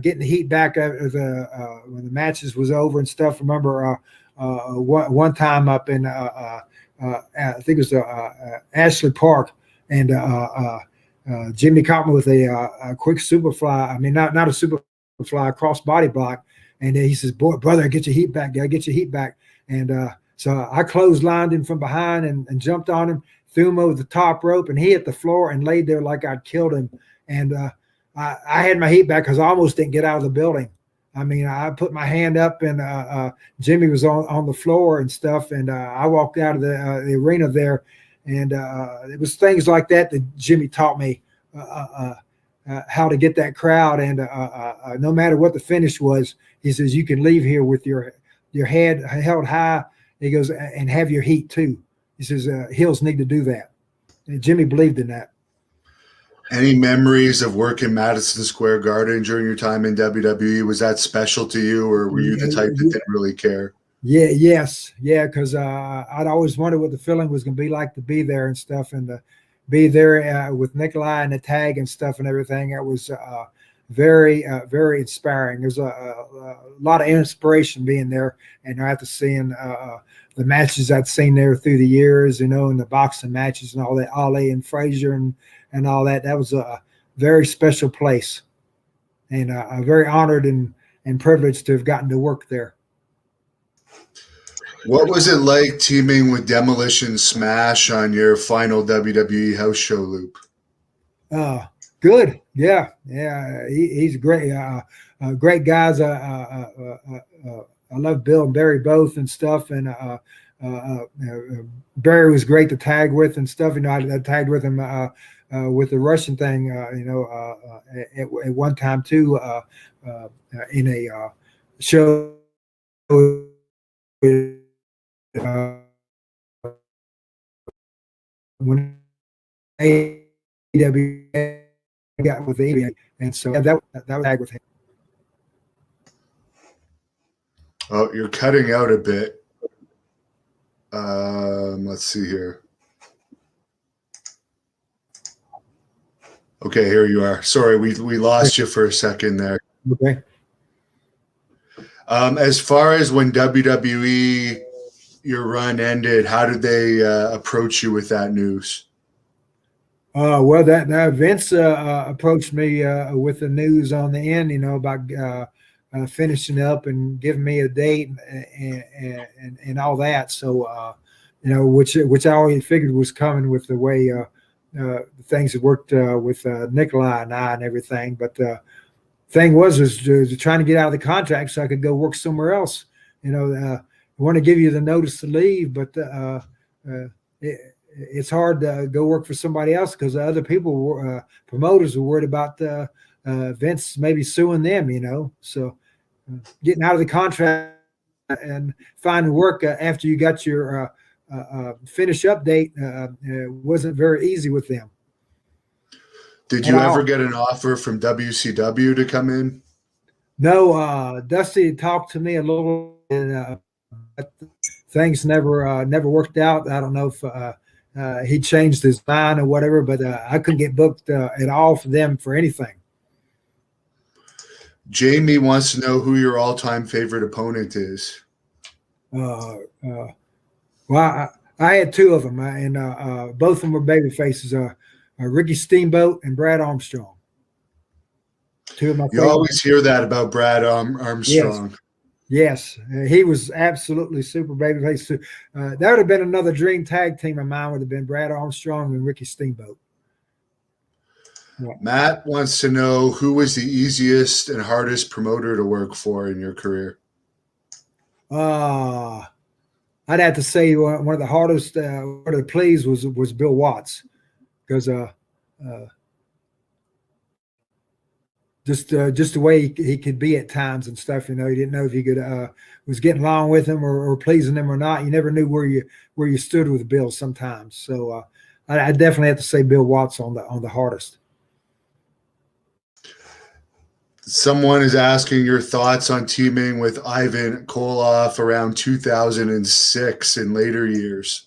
getting the heat back after when the matches was over and stuff. Remember one time up in I think it was Ashley Park, and Jimmy caught me with a quick superfly. I mean, not a superfly, cross body block. And he says, "Boy, brother, get your heat back. Get your heat back." And so I clotheslined him from behind and jumped on him, threw him over the top rope, and he hit the floor and laid there like I'd killed him. And I had my heat back because I almost didn't get out of the building. I mean, I put my hand up, and Jimmy was on the floor and stuff, and I walked out of the arena there, and it was things like that Jimmy taught me how to get that crowd. And no matter what the finish was, he says, you can leave here with your head held high. He goes, and have your heat too. He says, heels need to do that. And Jimmy believed in that. Any memories of working Madison Square Garden during your time in WWE? Was that special to you, or were you the type that didn't really care? Yes, because I'd always wondered what the feeling was going to be like to be there and stuff, and to be there with Nikolai and the tag and stuff and everything. It was very inspiring. There's a lot of inspiration being there, and after seeing the matches I'd seen there through the years, and the boxing matches and all that, Ali and Frazier and all that. That was a very special place, and I'm very honored and privileged to have gotten to work there. What was it like teaming with Demolition Smash on your final WWE house show loop? Good. Yeah. He's great. Great guys. I love Bill and Barry both and stuff. And Barry was great to tag with and stuff. I tagged with him with the Russian thing. At one time too, in a show. When AEW got with AEW, and so that was tag with him. Oh, you're cutting out a bit. Let's see here. Okay, here you are. Sorry, we lost you for a second there. Okay. As far as when WWE, your run ended, how did they approach you with that news? Well, that Vince approached me with the news on the end, about finishing up and giving me a date and all that. So, which I already figured was coming with the way things had worked with Nikolai and I and everything. But thing was trying to get out of the contract so I could go work somewhere else. I want to give you the notice to leave, but it's hard to go work for somebody else because other people, promoters, were worried about Vince maybe suing them. So getting out of the contract and finding work after you got your finish up date wasn't very easy with them. Did you ever get an offer from WCW to come in? No, Dusty talked to me a little, and things never worked out. I don't know if he changed his mind or whatever, but I couldn't get booked at all for them for anything. Jamie wants to know who your all-time favorite opponent is. Well, I had two of them, and both of them were baby faces. Ricky Steamboat and Brad Armstrong. Two of my favorites. You always hear that about Brad Armstrong. Yes, he was absolutely super babyface. That would have been another dream tag team of mine. Would have been Brad Armstrong and Ricky Steamboat. Yeah. Matt wants to know who was the easiest and hardest promoter to work for in your career. I'd have to say one of the hardest to please was Bill Watts, because just the way he could be at times and stuff. You didn't know if you could was getting along with him or pleasing him or not. You never knew where you stood with Bill sometimes. So I definitely have to say Bill Watts on the hardest. Someone is asking your thoughts on teaming with Ivan Koloff around 2006 in later years.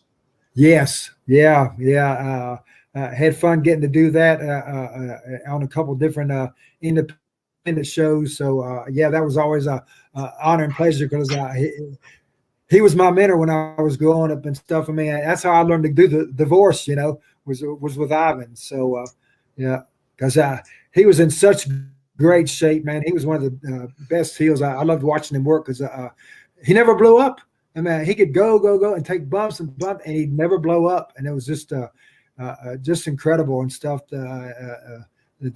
Yes. Yeah. Had fun getting to do that on a couple different independent independent shows. So yeah, that was always a honor and pleasure because he was my mentor when I was growing up and stuff. I mean, that's how I learned to do the divorce. Was with Ivan. So yeah, because he was in such great shape, man. He was one of the best heels. I loved watching him work because he never blew up. I mean, he could go and take bumps, and he'd never blow up. And it was just incredible and stuff. The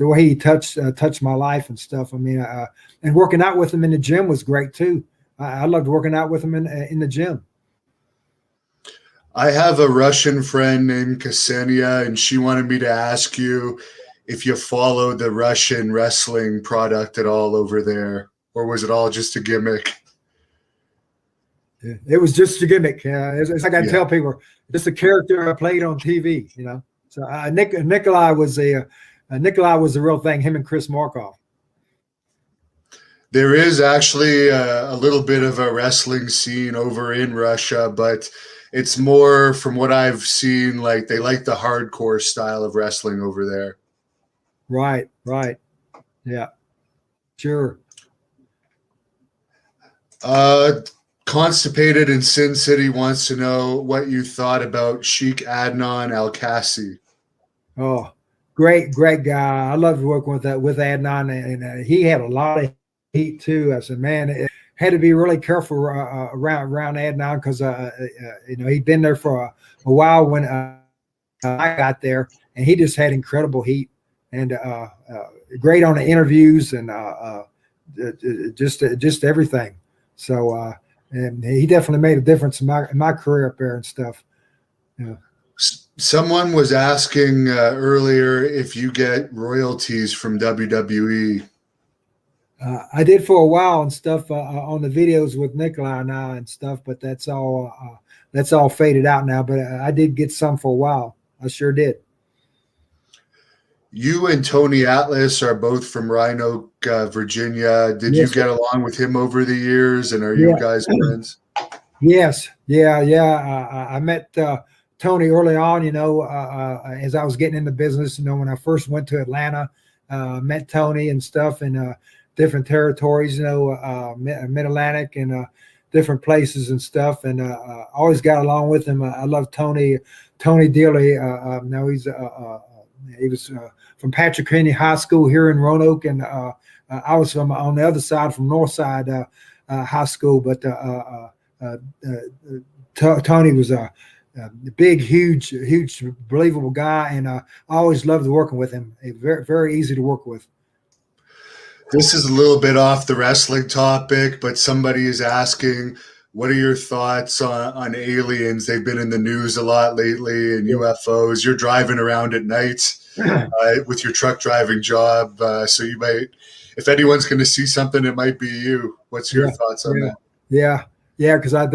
way he touched my life and stuff. I mean, and working out with him in the gym was great too. I loved working out with him in the gym. I have a Russian friend named Ksenia, and she wanted me to ask you if you followed the Russian wrestling product at all over there, or was it all just a gimmick? It was just a gimmick. It's like I tell people, just a character I played on TV. So Nikolai was the real thing. Him and Chris Markov. There is actually a little bit of a wrestling scene over in Russia, but it's more, from what I've seen, like they like the hardcore style of wrestling over there. Right. Yeah, sure. Constipated in Sin City wants to know what you thought about Sheikh Adnan Al-Kassi. Oh, great guy. I loved working with Adnan, and he had a lot of heat too. I said, man, it had to be really careful around Adnan because he'd been there for a while when I got there, and he just had incredible heat and great on the interviews and just everything. So and he definitely made a difference in my career up there and stuff. Yeah. Someone was asking earlier if you get royalties from WWE. I did for a while and stuff on the videos with Nikolai and I and stuff, but that's all faded out now. But I did get some for a while. I sure did. You and Tony Atlas are both from Roanoke, Virginia. Did you get along with him over the years, and are you guys friends? Yes. Yeah. I met Tony early on, as I was getting into business, when I first went to Atlanta, met Tony and stuff in different territories, Mid-Atlantic and different places and stuff. And always got along with him. I love Tony dearly. Now he was from Patrick Henry High School here in Roanoke, and I was from on the other side, from Northside High School. But Tony was a big, huge, believable guy, and I always loved working with him. Very, very easy to work with. This is a little bit off the wrestling topic, but somebody is asking, what are your thoughts on aliens? They've been in the news a lot lately, and UFOs. You're driving around at night with your truck driving job. So you might, if anyone's going to see something, it might be you. What's your thoughts on that? Yeah, because I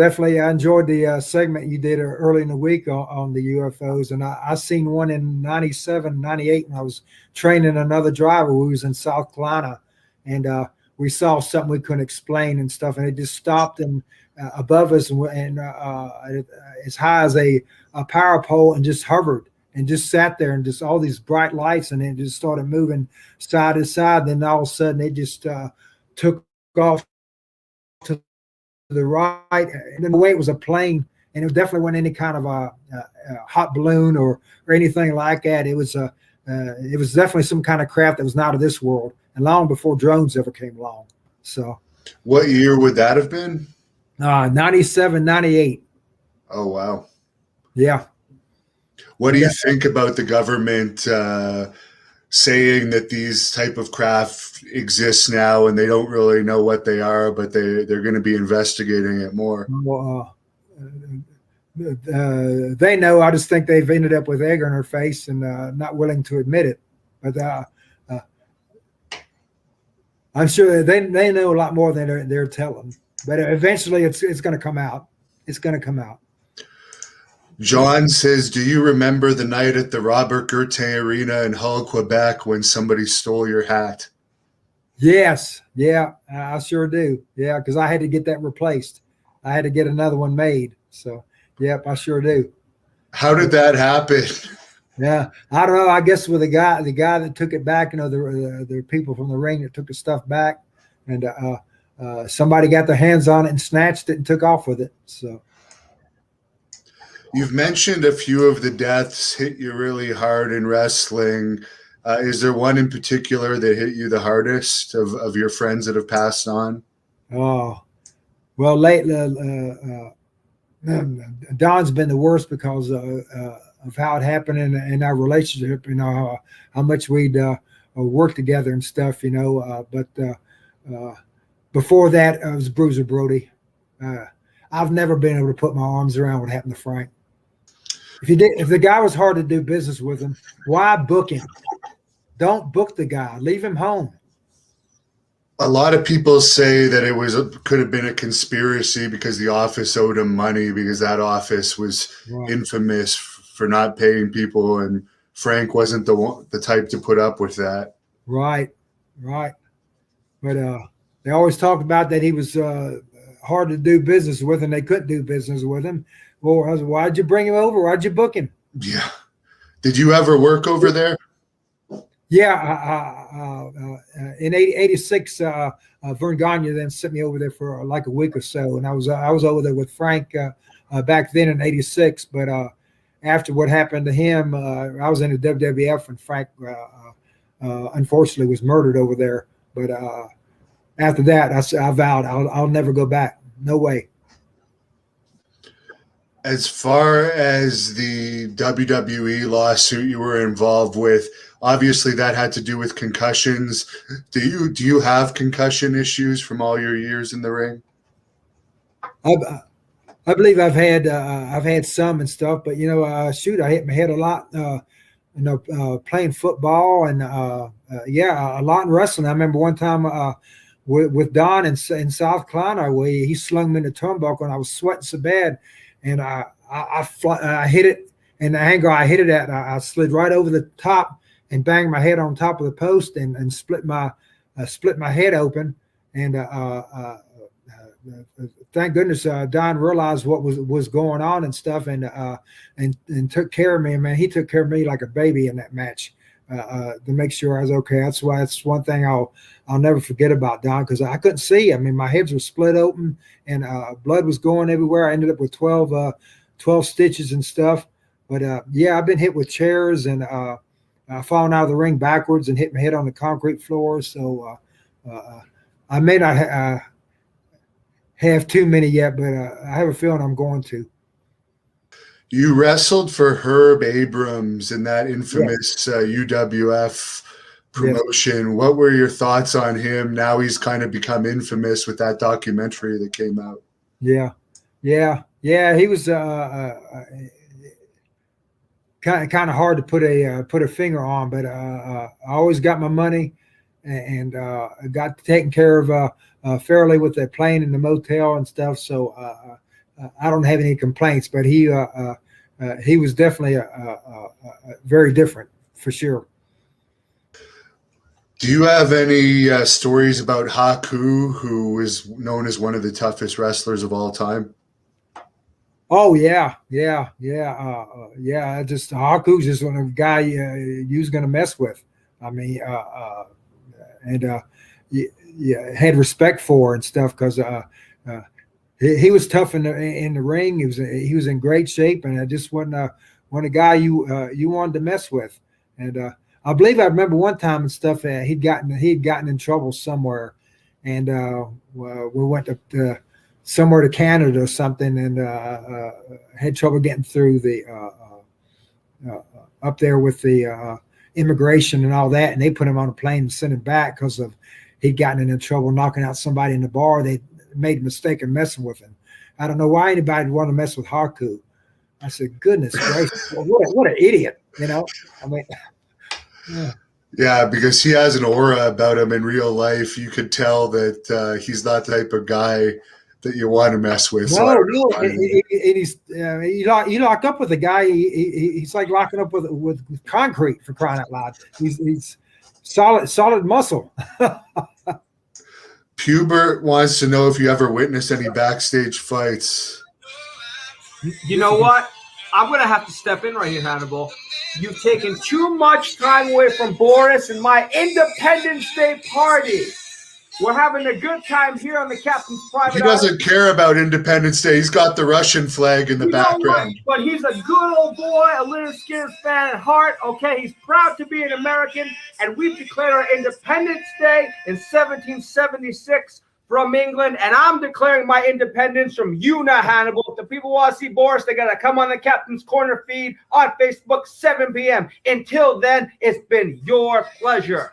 enjoyed the segment you did early in the week on the UFOs. And I seen one in 97, 98 when I was training another driver who was in South Carolina. And we saw something we couldn't explain and stuff. And it just stopped and above us and as high as a power pole and just hovered and just sat there and just all these bright lights. And it just started moving side to side. Then all of a sudden it just took off to the right. And then the way it was a plane, and it definitely wasn't any kind of a hot balloon or anything like that. It was definitely some kind of craft that was not of this world, and long before drones ever came along. So what year would that have been? 97, 98. Oh, wow. Yeah. What do you think about the government saying that these type of craft exist now and they don't really know what they are, but they're going to be investigating it more? Well, they know. I just think they've ended up with egg on their face and not willing to admit it. But I'm sure they know a lot more than they're telling. But eventually, it's going to come out. It's going to come out. John says, do you remember the night at the Robert Gertain Arena in Hull, Quebec, when somebody stole your hat? Yes. Yeah, I sure do. Yeah, because I had to get that replaced. I had to get another one made. So, yep, I sure do. How did that happen? Yeah, I don't know. I guess with the guy that took it back, the people from the ring that took the stuff back, and somebody got their hands on it and snatched it and took off with it. So You've mentioned a few of the deaths hit you really hard in wrestling. Is there one in particular that hit you the hardest of your friends that have passed on? oh well, lately Don's been the worst because of how it happened in our relationship. How much we'd work together and stuff. But before that, it was Bruiser Brody. I've never been able to put my arms around what happened to Frank. If the guy was hard to do business with him, why book him? Don't book the guy. Leave him home. A lot of people say that could have been a conspiracy because the office owed him money because that office was infamous for not paying people, and Frank wasn't the type to put up with that. Right. But they always talked about that he was hard to do business with, and they couldn't do business with him. Well, why'd you bring him over? Why'd you book him? Yeah. Did you ever work over there? Yeah, in '86, Vern Gagne then sent me over there for like a week or so, and I was over there with Frank back then in '86. But after what happened to him, I was in the WWF when Frank unfortunately was murdered over there. But after that, I vowed I'll never go back. No way. As far as the WWE lawsuit you were involved with, obviously that had to do with concussions. Do you have concussion issues from all your years in the ring? I believe I've had some and stuff, but shoot, I hit my head a lot. Playing football and a lot in wrestling. I remember one time with Don in South Carolina, where he slung me in the turnbuckle, and I was sweating so bad, and I hit it, and the angle I hit it at, I slid right over the top and banged my head on top of the post and split my head open. And thank goodness Don realized what was going on and stuff, and took care of me. Man, he took care of me like a baby in that match to make sure I was okay. That's one thing I'll never forget about Don, because I couldn't see. I mean, my heads were split open and blood was going everywhere. I ended up with 12 stitches and stuff. But I've been hit with chairs and falling out of the ring backwards and hit my head on the concrete floor. So I may not have too many yet, but I have a feeling I'm going to. You wrestled for Herb Abrams in that infamous UWF promotion. What were your thoughts on him? Now he's kind of become infamous with that documentary that came out. Yeah. He was kind of hard to put a finger on, but I always got my money and got taken care of fairly with the plane and the motel and stuff. So I don't have any complaints, but he was definitely very different for sure. Do you have any stories about Haku, who is known as one of the toughest wrestlers of all time? Oh yeah. Just Haku's just one of the guy you was gonna mess with. I mean, had respect for and stuff, because he was tough in the ring. He was in great shape, and I just wasn't a guy you wanted to mess with. And I believe I remember one time and stuff he'd gotten in trouble somewhere, and we went to somewhere to Canada or something, and had trouble getting through the up there with the immigration and all that, and they put him on a plane and sent him back because of he'd gotten in trouble knocking out somebody in the bar. They made a mistake of messing with him. I don't know why anybody would want to mess with Haku. I said, goodness gracious, what an idiot, I mean, yeah, because he has an aura about him in real life. You could tell that he's not the type of guy that you want to mess with. No. You lock up with a guy. He's like locking up with concrete, for crying out loud. He's solid muscle. Pubert wants to know if you ever witnessed any backstage fights. You know what? I'm going to have to step in right here, Hannibal. You've taken too much time away from Boris and my Independence Day party. We're having a good time here on the Captain's Private He doesn't care about Independence Day. He's got the Russian flag in the background. But he's a good old boy, a Little Skins fan at heart. Okay, he's proud to be an American, and we've declared our Independence Day in 1776 from England, and I'm declaring my independence from you now, Hannibal. If the people want to see Boris, they got to come on the Captain's Corner feed on Facebook, 7 p.m. Until then, it's been your pleasure.